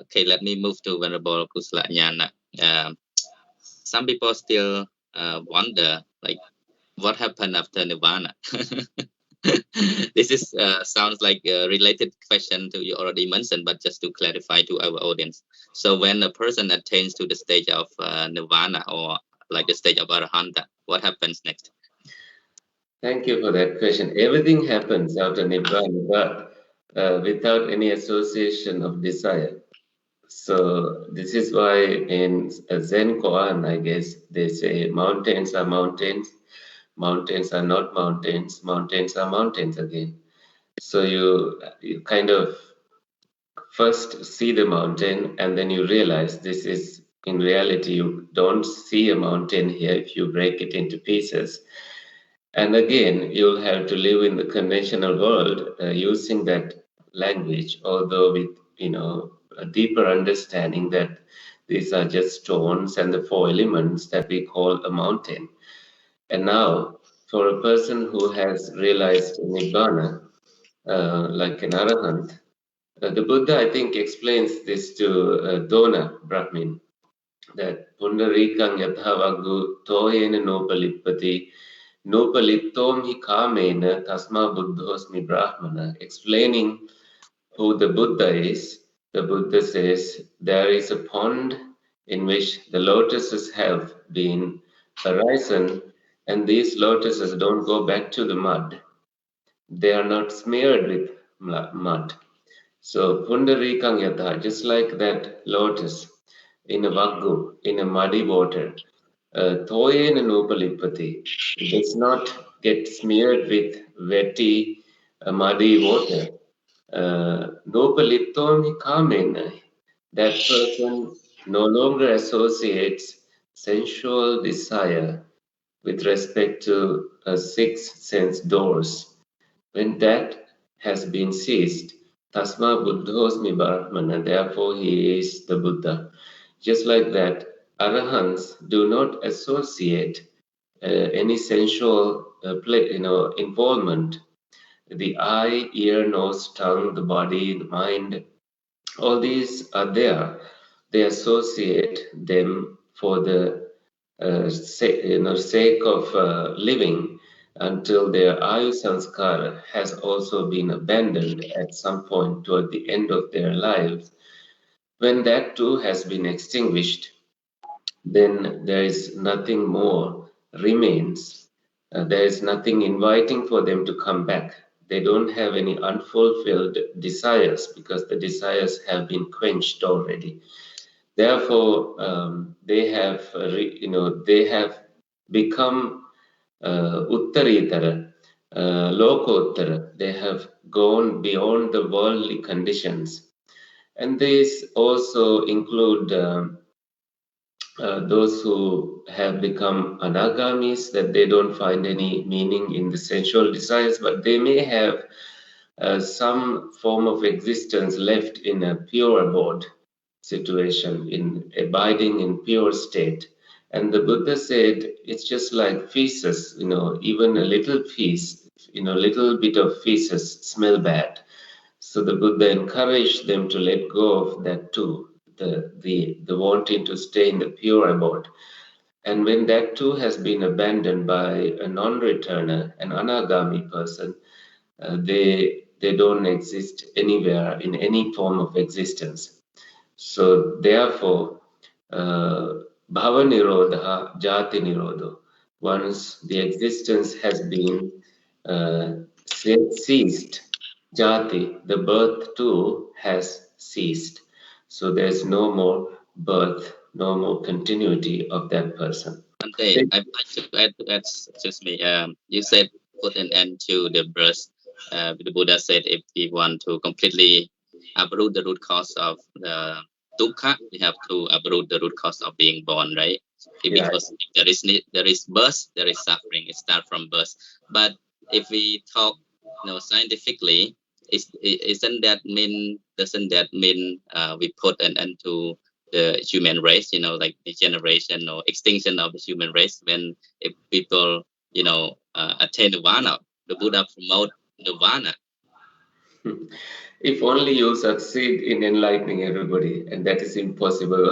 Okay, let me move to Venerable Kusalanyana. Some people still wonder, like, what happened after Nirvana? This is sounds like a related question to you already mentioned, but just to clarify to our audience. So when a person attains to the stage of Nirvana, or like the stage of Arahanta, what happens next? Thank you for that question. Everything happens after Nibbana, but without any association of desire. So this is why in Zen koan, I guess, they say mountains are mountains, mountains are not mountains, mountains are mountains again. So you kind of first see the mountain, and then you realize this is, in reality, you don't see a mountain here if you break it into pieces. And again, you'll have to live in the conventional world using that language, although with, a deeper understanding that these are just stones and the 4 elements that we call a mountain. And now, for a person who has realized Nibbana, like an Arahant, the Buddha, I think, explains this to Dona Brahmin, that Pundarikang Yathavaggu Toyena Nopalipati Nopalittom hi kamena tasma buddhosmi brahmana. Explaining who the Buddha is, the Buddha says there is a pond in which the lotuses have been arisen, and these lotuses don't go back to the mud. They are not smeared with mud. So pundarikang yatha, just like that lotus in a vaggu, in a muddy water, Thoyen and Upalipati, it does not get smeared with wetty, muddy water. Nopalittom kamen, that person no longer associates sensual desire with respect to 6 sense doors. When that has been ceased, Tasma Buddhosmi Brahmana, therefore he is the Buddha. Just like that, Arahants do not associate any sensual involvement. The eye, ear, nose, tongue, the body, the mind, all these are there. They associate them for the sake of living until their ayu sanskara has also been abandoned at some point toward the end of their lives. When that too has been extinguished, then there is nothing more remains. There is nothing inviting for them to come back. They don't have any unfulfilled desires because the desires have been quenched already. Therefore, they have, they have become uttaritara, lokottara. They have gone beyond the worldly conditions, and these also include those who have become anagamis, that they don't find any meaning in the sensual desires, but they may have some form of existence left in a pure abode situation, in abiding in pure state. And the Buddha said it's just like feces, even a little piece, little bit of feces smell bad. So the Buddha encouraged them to let go of that too, the wanting to stay in the pure abode. And when that too has been abandoned by a non-returner, an anagami person, they don't exist anywhere in any form of existence. So therefore, bhava nirodha, jati nirodho. Once the existence has been ceased, jati, the birth too has ceased. So there's no more birth, no more continuity of that person. Ante, I'd like to add, excuse me, you said put an end to the birth. The Buddha said if we want to completely uproot the root cause of the dukkha, we have to uproot the root cause of being born, right? Yeah. Because if there is birth, there is suffering. It starts from birth. But if we talk, scientifically, doesn't that mean we put an end to the human race, like degeneration or extinction of the human race? When if people, attain nirvana, the Buddha promote nirvana. If only you succeed in enlightening everybody, and that is impossible.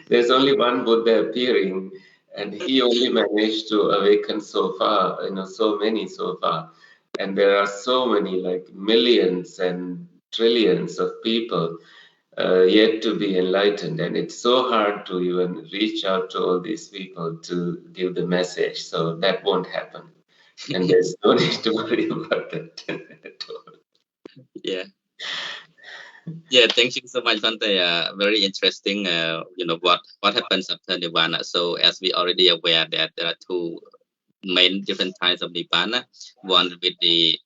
There's only one Buddha appearing, and he only managed to awaken so far, so many so far. And there are so many, like millions and trillions of people yet to be enlightened. And it's so hard to even reach out to all these people to give the message. So that won't happen. And there's no need to worry about that at all. Yeah. Yeah, thank you so much, Bante. Very interesting. What happens after nirvana. So as we already aware that there are two main different types of nibbana. One with the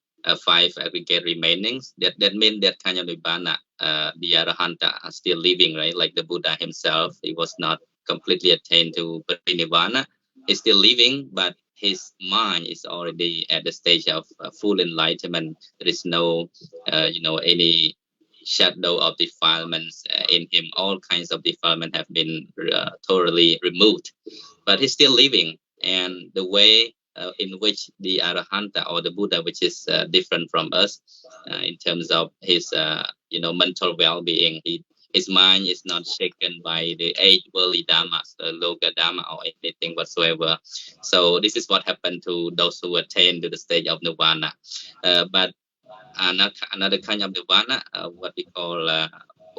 five aggregate remainings. That means that kind of nibbana, the arahanta are still living, right? Like the Buddha himself, he was not completely attained to parinirvana. He's still living, but his mind is already at the stage of full enlightenment. There is no, any shadow of defilements in him. All kinds of defilement have been totally removed, but he's still living. And the way in which the arahanta or the Buddha, which is different from us in terms of his mental well-being, his mind is not shaken by the eight worldly dhammas, the loka dhamma or anything whatsoever. So this is what happened to those who attain to the stage of nirvana. But another kind of nirvana, what we call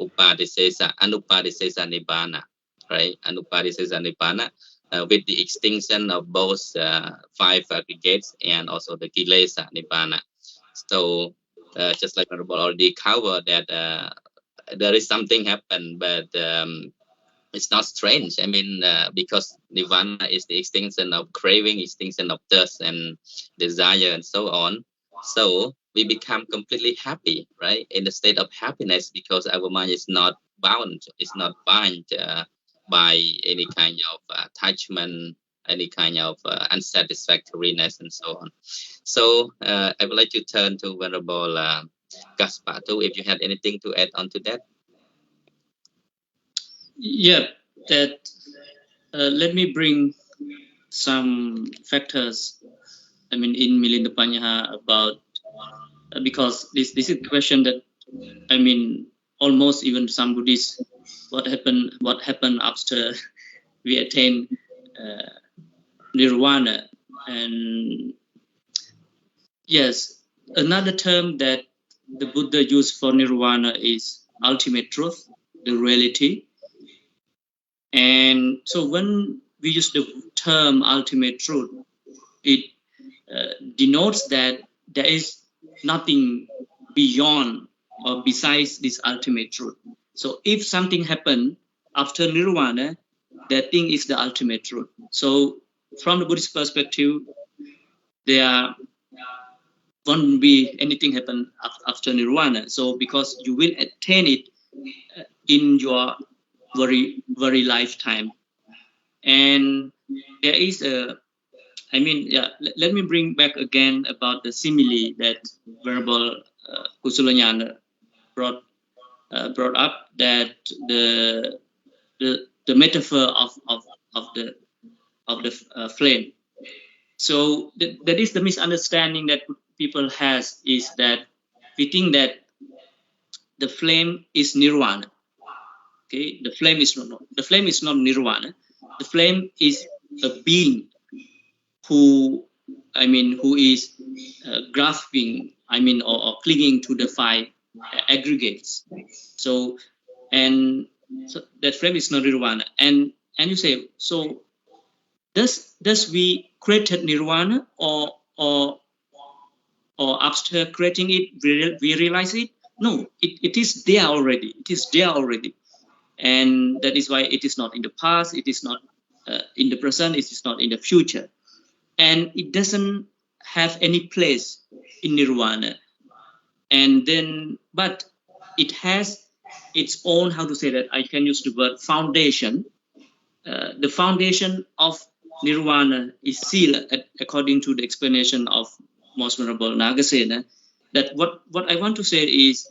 anupadisesa nibbana, right? Anupadisesa nibbana, with the extinction of both five aggregates and also the kilesa nibbana. So just like Honorable already covered that there is something happen, but it's not strange. I mean, because nirvana is the extinction of craving, extinction of thirst and desire and so on. So we become completely happy, right? In the state of happiness, because our mind is not bound, it's not bound by any kind of attachment, any kind of unsatisfactoriness and so on. So I would like to turn to Venerable Gaspar too, if you had anything to add on to that. Yeah, that let me bring some factors. I mean, in Milinda Panyaha about because this is a question that I mean almost even some Buddhists what happened after we attain nirvana. And yes, another term that the Buddha used for nirvana is ultimate truth, the reality. And so when we use the term ultimate truth, it denotes that there is nothing beyond or besides this ultimate truth. So if something happened after nirvana, that thing is the ultimate truth. So from the Buddhist perspective, there won't be anything happen after nirvana. So because you will attain it in your very lifetime. And there is a let me bring back again about the simile that Venerable Kusulanyana brought up, that the metaphor of the flame. So that is the misunderstanding that people has, is that we think that the flame is nirvana. Okay, the flame is not nirvana. The flame is a being who is grasping, or clinging to the five aggregates. So that flame is not nirvana. And you say, so does we created nirvana, or after creating it we realize it? No, it is there already. It is there already. And that is why it is not in the past, it is not in the present, it is not in the future, and it doesn't have any place in nirvana. And then, but it has its own, how to say that, I can use the word foundation. The foundation of nirvana is sila, according to the explanation of Most Venerable Nagasena. That what I want to say is,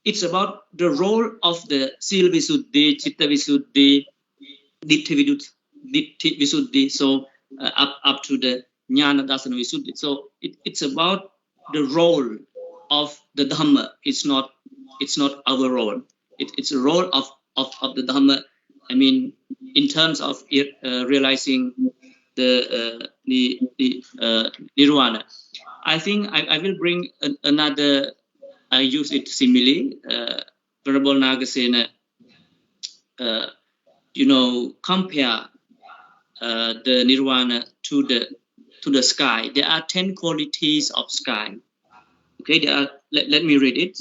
it's about the role of the Sila Visuddhi, Chitta Visuddhi, Ditti Visuddhi, so up to the Jnana Dasana Visuddhi. So it's about the role of the Dhamma. It's not our role. It's a role of the Dhamma. In terms of realizing the Nirvana. I think I will bring another. I use it simile. Venerable Nagasena, compare the nirvana to the sky. There are 10 qualities of sky. Okay, let me read it.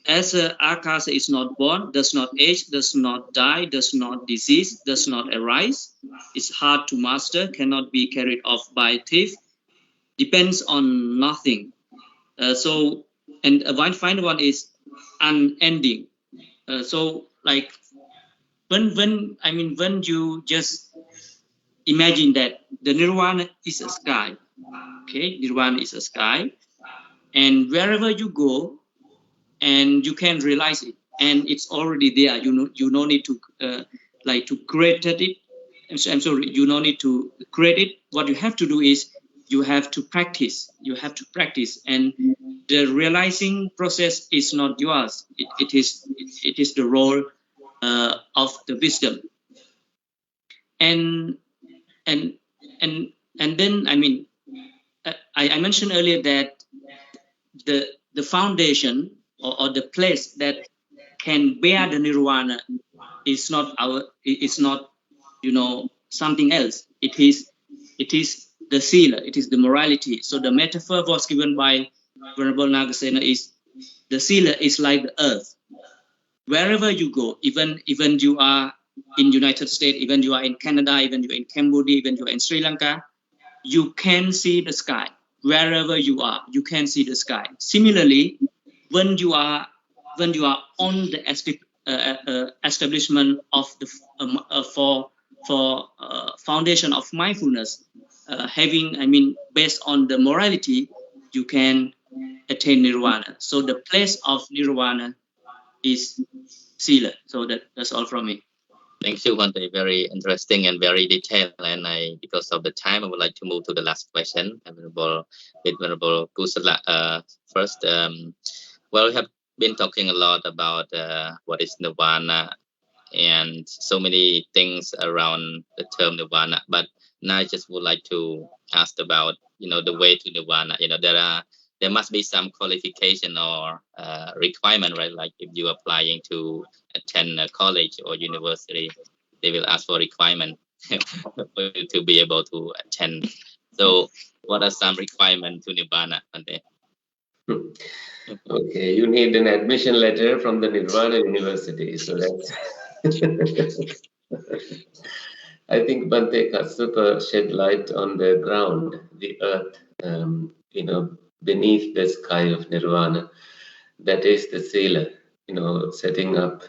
As Akasa is not born, does not age, does not die, does not disease, does not arise, is hard to master, cannot be carried off by thief, depends on nothing. And a final one is unending. So like when you just imagine that the nirvana is a sky. Okay, nirvana is a sky, and wherever you go, and you can realize it, and it's already there. You no need to to create it. I'm sorry, you no need to create it. What you have to do is you have to practice. You have to practice, and the realizing process is not yours. It is the role of the wisdom. And then I mentioned earlier that the foundation or the place that can bear the nirvana is not something else. It is the sila, it is the morality. So the metaphor was given by Venerable Nagasena is the sila is like the earth. Wherever you go, even you are in United States, even you are in Canada, even you are in Cambodia, even you are in Sri Lanka, you can see the sky. Wherever you are, you can see the sky. Similarly, when you are on the establishment of the foundation of mindfulness, based on the morality, you can attain nirvana. So the place of nirvana is sila. So that's all from me. Thank you, Bhante. Very interesting and very detailed. And because of the time, I would like to move to the last question. Venerable Kusala first. Well, we have been talking a lot about what is nirvana and so many things around the term nirvana. But now I just would like to ask about, the way to nirvana. There must be some qualification or requirement, right? Like if you are applying to attend a college or university, they will ask for requirement for you to be able to attend. So what are some requirements to Nibbana, Bhante? Okay, you need an admission letter from the Nirvana University. So that's I think Bhante Kassapa shed light on the ground, the earth, beneath the sky of Nirvana. That is the sila, setting up,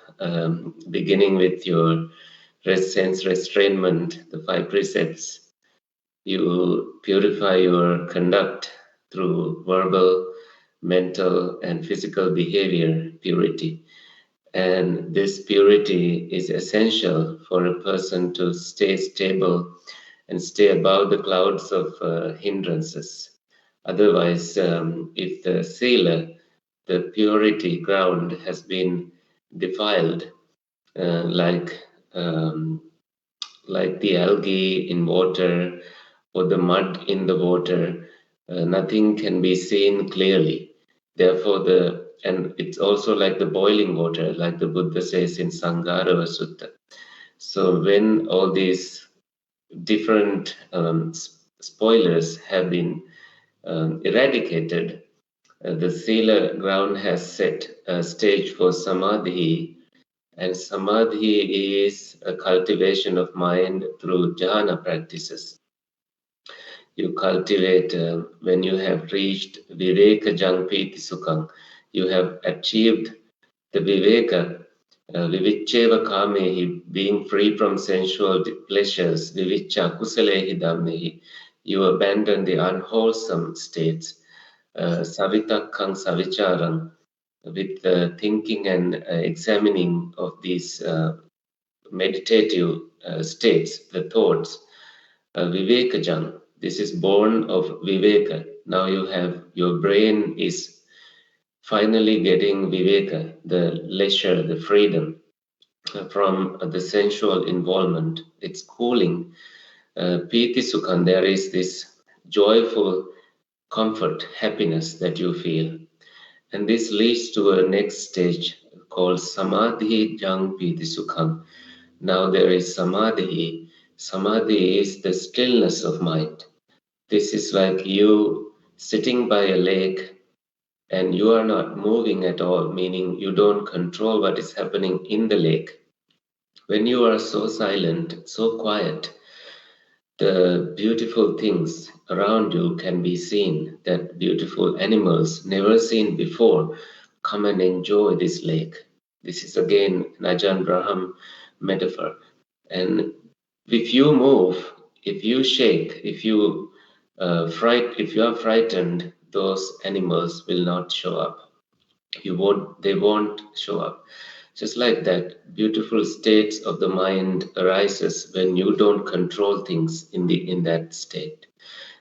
beginning with your sense restrainment, the 5 precepts. You purify your conduct through verbal, mental, and physical behavior purity. And this purity is essential for a person to stay stable and stay above the clouds of hindrances. Otherwise, if the sila the purity ground has been defiled, like the algae in water or the mud in the water, nothing can be seen clearly. Therefore, and it's also like the boiling water, like the Buddha says in Sangarava Sutta. So when all these different spoilers have been eradicated, the Sila ground has set a stage for Samadhi, and Samadhi is a cultivation of mind through jhana practices. You cultivate when you have reached Viveka Jangpiti Sukham, you have achieved the Viveka, Vivicheva Kamehi, being free from sensual pleasures, Vivicha Kusalehi Dhammehi, you abandon the unwholesome states, Savitakkang Savicharam, with thinking and examining of these meditative states, the thoughts, Vivekajam. This is born of Viveka. Now your brain is finally getting Viveka, the leisure, the freedom from the sensual involvement. It's cooling. Piti Sukhan, there is this joyful comfort, happiness that you feel. And this leads to a next stage called Samadhi Jang Piti Sukham. Now there is Samadhi. Samadhi is the stillness of mind. This is like you sitting by a lake and you are not moving at all, meaning you don't control what is happening in the lake. When you are so silent, so quiet, the beautiful things around you can be seen, that beautiful animals never seen before come and enjoy this lake. This is again Najan Braham metaphor. And if you move, if you shake, if you are frightened, those animals will not show up. They won't show up. Just like that, beautiful states of the mind arises when you don't control things in that state.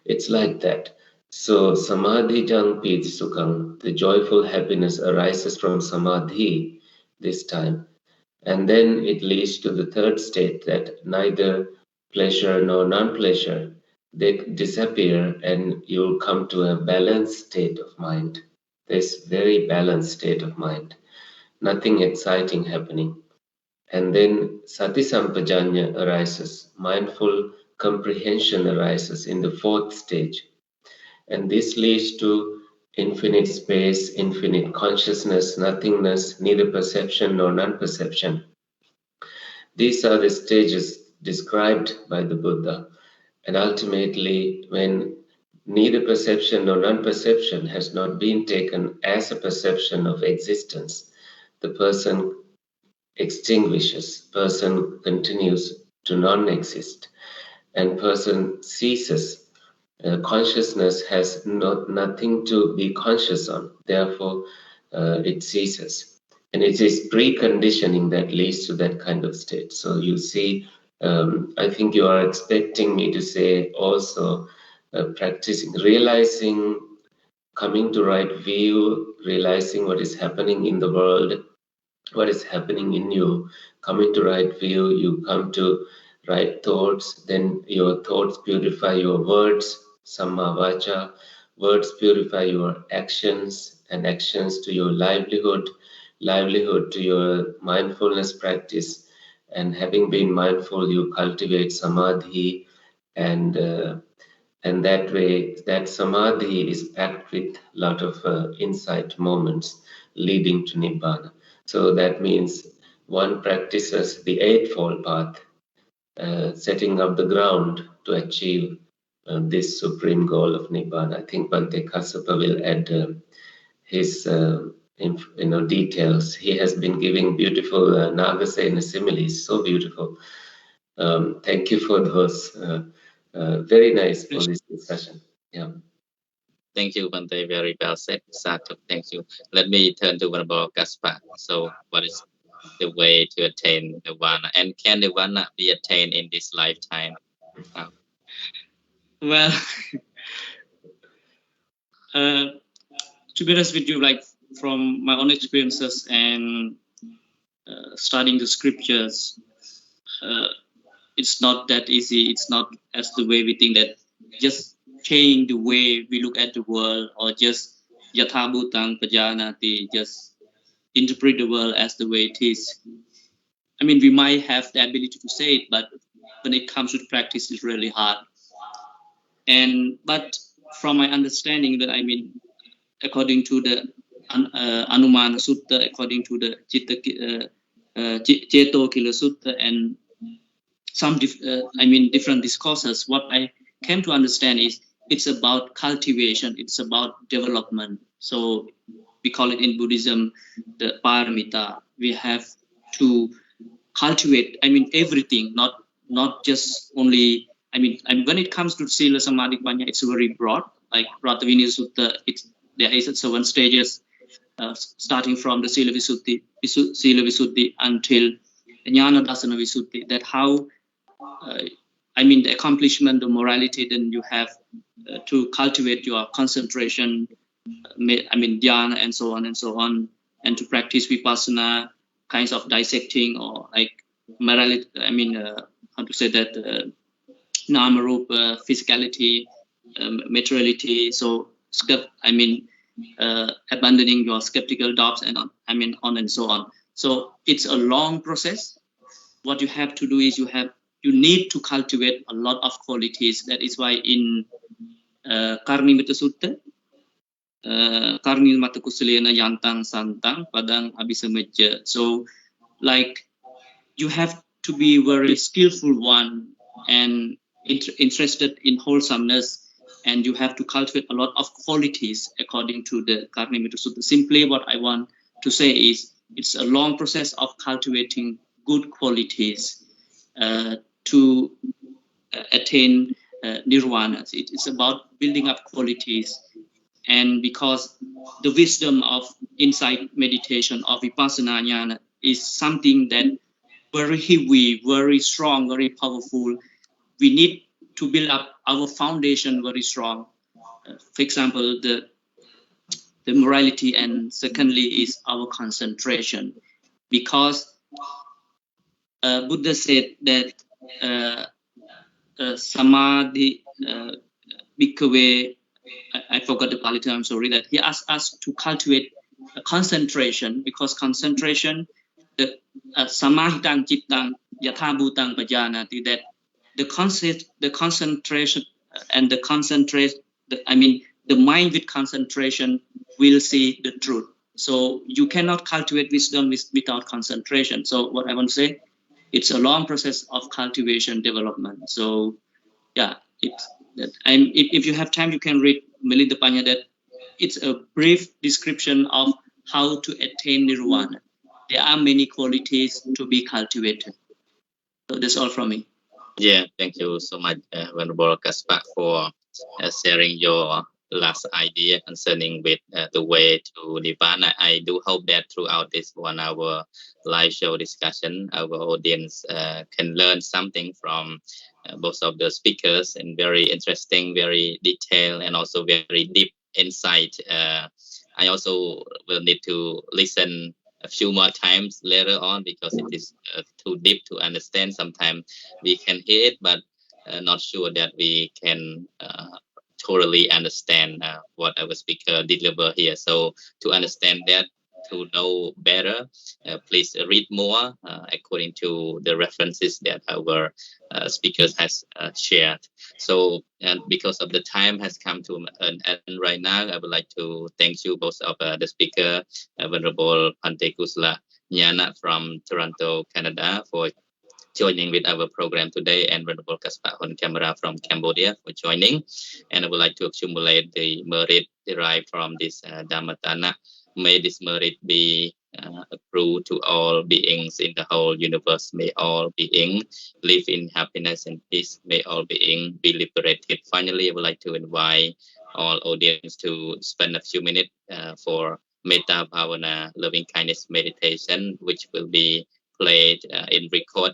It's like that. So samadhi jang piti sukham, the joyful happiness arises from samadhi this time. And then it leads to the third state, that neither pleasure nor non-pleasure, they disappear and you'll come to a balanced state of mind. This very balanced state of mind. Nothing exciting happening. And then sati sampajanya arises, mindful comprehension arises in the fourth stage. And this leads to infinite space, infinite consciousness, nothingness, neither perception nor non-perception. These are the stages described by the Buddha. And ultimately, when neither perception nor non-perception has not been taken as a perception of existence, the person extinguishes, person continues to non-exist, and person ceases. Consciousness has nothing to be conscious on, therefore it ceases. And it is preconditioning that leads to that kind of state. So you see, I think you are expecting me to say also practicing, realizing, coming to right view, realizing what is happening in the world, what is happening in you, coming to right view, you come to right thoughts, then your thoughts purify your words, samma vacha, words purify your actions, and actions to your livelihood, livelihood to your mindfulness practice, and having been mindful, you cultivate samadhi, and that way, that samadhi is packed with a lot of insight moments leading to nibbana. So that means one practices the Eightfold Path, setting up the ground to achieve this supreme goal of nibbana. I think Bhante Kassapa will add his details. He has been giving beautiful Nagasena similes, so beautiful. Thank you for those. Very nice for this discussion. Yeah. Thank you, Bante. Very well said. Sadhu. Thank you. Let me turn to Venerable Gaspar. So, what is the way to attain nirvana? And can nirvana be attained in this lifetime? Well, to be honest with you, like from my own experiences and studying the scriptures, it's not that easy. It's not as the way we think that just change the way we look at the world or just yatha bhutang pajanati, just interpret the world as the way it is. I mean, we might have the ability to say it, but when it comes to practice, it's really hard. But from my understanding, that I mean, according to the Anumana Sutta, according to the Ceto Kila Sutta, and some different discourses, what I came to understand is it's about cultivation, it's about development. So we call it in Buddhism the paramita. We have to cultivate, I mean, everything, not just only, I mean, when it comes to Sila Samadhi Panya, it's very broad. Like Rathavini Sutta, there is 7 stages, starting from the Sila Visuddhi until Jnana Dasana Visuddhi, that how I mean, the accomplishment of morality, then you have to cultivate your concentration, I mean, dhyana, and so on and so on, and to practice vipassana, kinds of dissecting, or like morality, I mean, how to say that, nama-rupa, physicality, materiality. So, I mean, abandoning your skeptical doubts, and on and so on. So it's a long process. What you have to do is you need to cultivate a lot of qualities. That is why in Karnimita Sutta, Karni mata kusalena yantang santang padang abisameja. So, like, you have to be very skillful one and interested in wholesomeness, and you have to cultivate a lot of qualities according to the Karnimita Sutta. Simply, what I want to say is it's a long process of cultivating good qualities to attain nirvana. It's about building up qualities. And because the wisdom of insight meditation of vipassana jnana is something that very heavy, very strong, very powerful, we need to build up our foundation very strong. For example, the morality, and secondly is our concentration, because Buddha said that samadhi bhikkhave, I forgot the Pali term, I'm sorry, that he asked us to cultivate a concentration, because concentration, the samahitang chittang yatha bhutang pajanati, that the concentration and the mind with concentration will see the truth. So you cannot cultivate wisdom without concentration. So what I want to say, it's a long process of cultivation development. So yeah, if you have time, you can read Milinda Panya, that it's a brief description of how to attain nirvana. There are many qualities to be cultivated. So that's all from me. Yeah, thank you so much, Venerable Kaspa, for sharing your last idea concerning with the way to Nibbana. I do hope that throughout this 1 hour live show discussion, our audience can learn something from both of the speakers, and very interesting, very detailed, and also very deep insight. I also will need to listen a few more times later on, because it is too deep to understand. Sometimes we can hear it, but not sure that we can totally understand what our speaker deliver here. So to understand that, to know better, please read more according to the references that our speakers has shared. So, and because of the time has come to an end right now, I would like to thank you both of the speaker, Venerable Bhante Kusala Nyana from Toronto, Canada, for joining with our program today, and Venerable Kaspa on camera from Cambodia for joining. And I would like to accumulate the merit derived from this Dhammatana. May this merit be accrued to all beings in the whole universe. May all beings live in happiness and peace. May all beings be liberated. Finally, I would like to invite all audience to spend a few minutes for Metta Bhavana, loving kindness meditation, which will be played in record,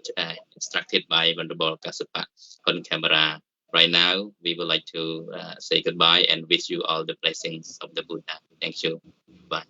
instructed by Venerable Kasapa on camera. Right now, we would like to say goodbye and wish you all the blessings of the Buddha. Thank you. Bye.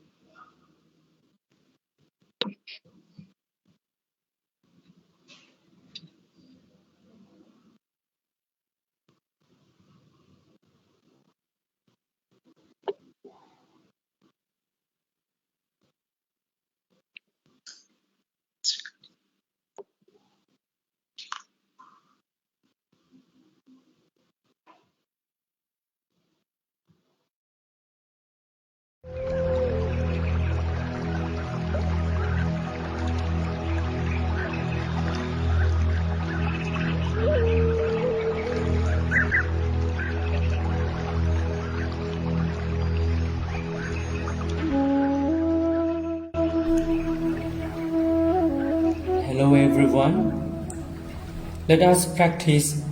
Hello everyone. Let us practice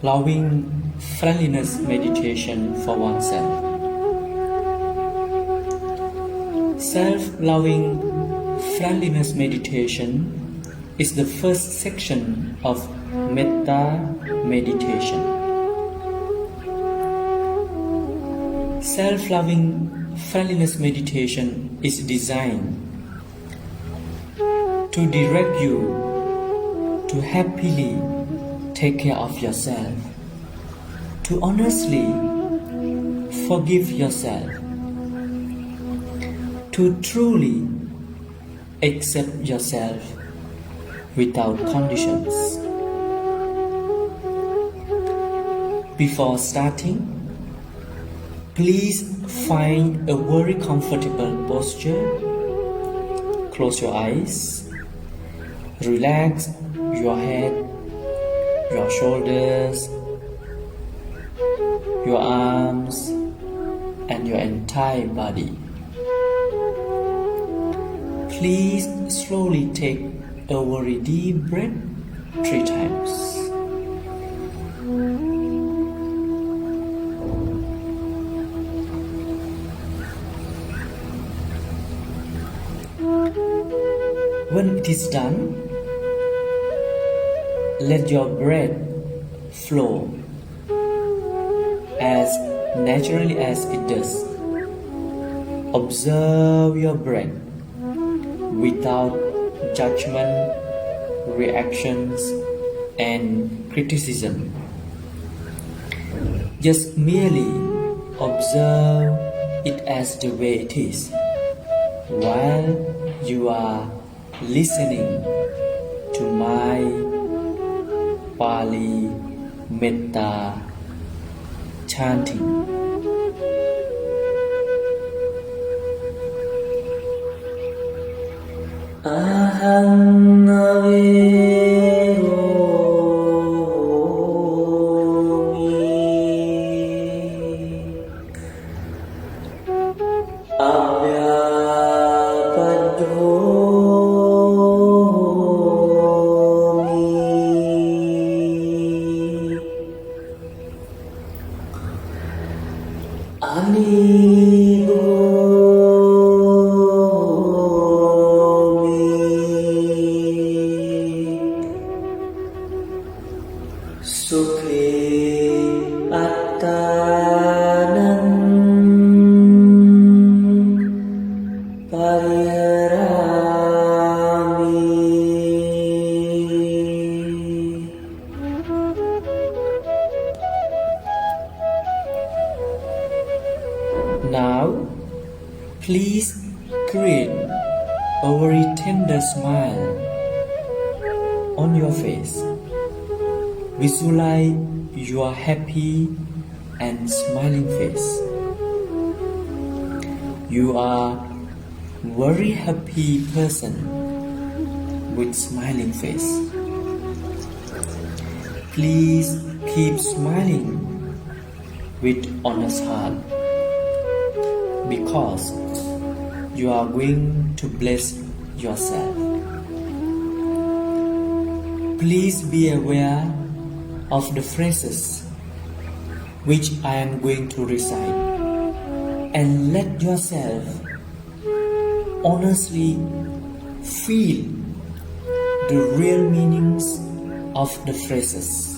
loving friendliness meditation for oneself. Self-loving friendliness meditation is the first section of metta meditation. Self-loving friendliness meditation is designed to direct you to happily take care of yourself, to honestly forgive yourself, to truly accept yourself without conditions. Before starting, please find a very comfortable posture. Close your eyes. Relax your head, your shoulders, your arms, and your entire body. Please slowly take a very deep breath 3 times. When it is done, let your breath flow as naturally as it does. Observe your breath without judgment, reactions, and criticism. Just merely observe it as the way it is while you are listening to my Pali Metta chanting. Aham Now, please create a very tender smile on your face. Visualize your happy and smiling face. You are a very happy person with smiling face. Please keep smiling with honest heart, because you are going to bless yourself. Please be aware of the phrases which I am going to recite, and let yourself honestly feel the real meanings of the phrases.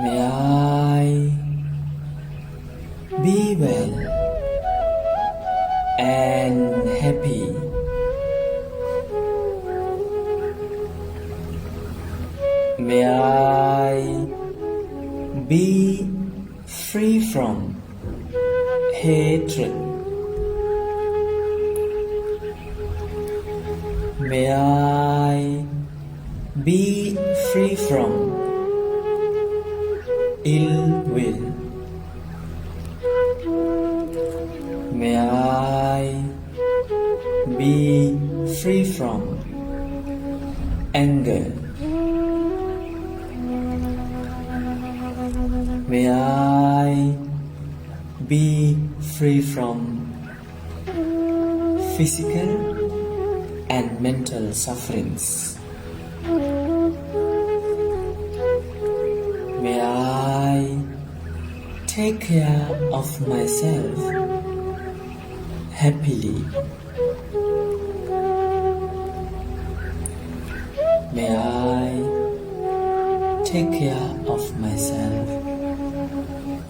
May I May I be free from hatred. May I be free from ill will. May I be free from anger. May I be free from physical and mental sufferings. May I take care of myself happily. May I take care of myself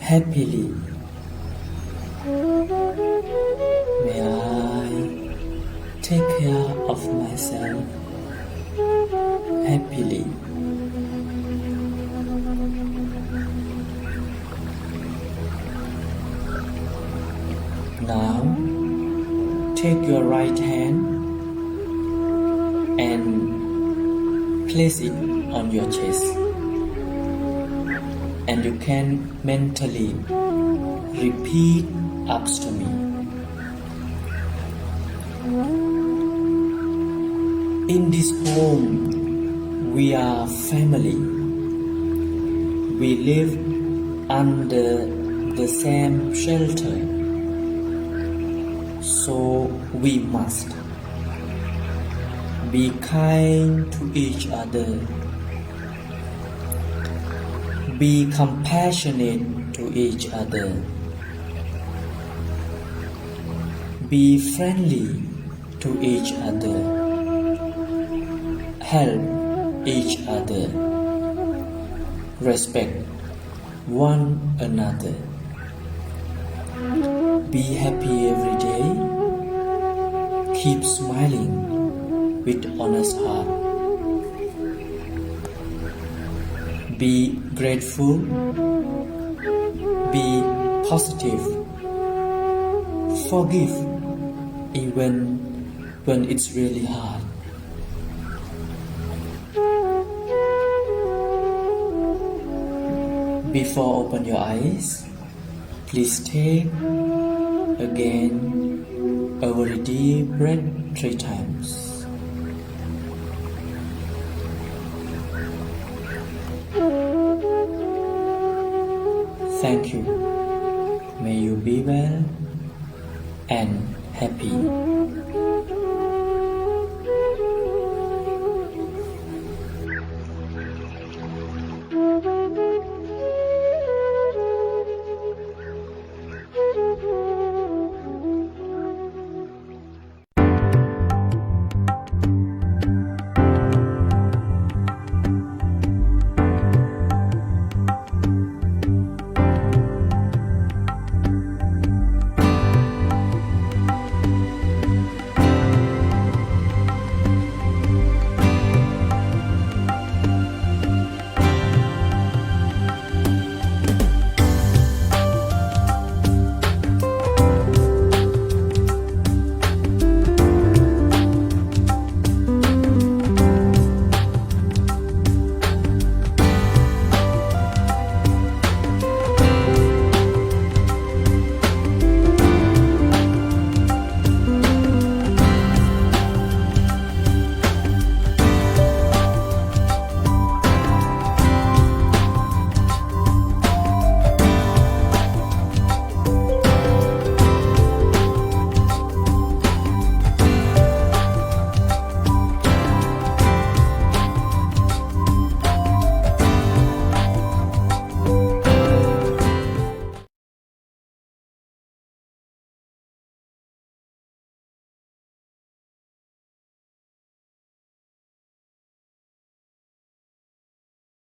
happily. May I take care of myself happily. Now, take your right hand and place it on your chest, and you can mentally repeat after me. In this home, we are family. We live under the same shelter, so we must be kind to each other, be compassionate to each other, be friendly to each other, help each other, respect one another, be happy every day, keep smiling with honest heart, be grateful, be positive, forgive even when it's really hard. Before open your eyes, please take again a very deep breath 3 times. Thank you. May you be well and happy.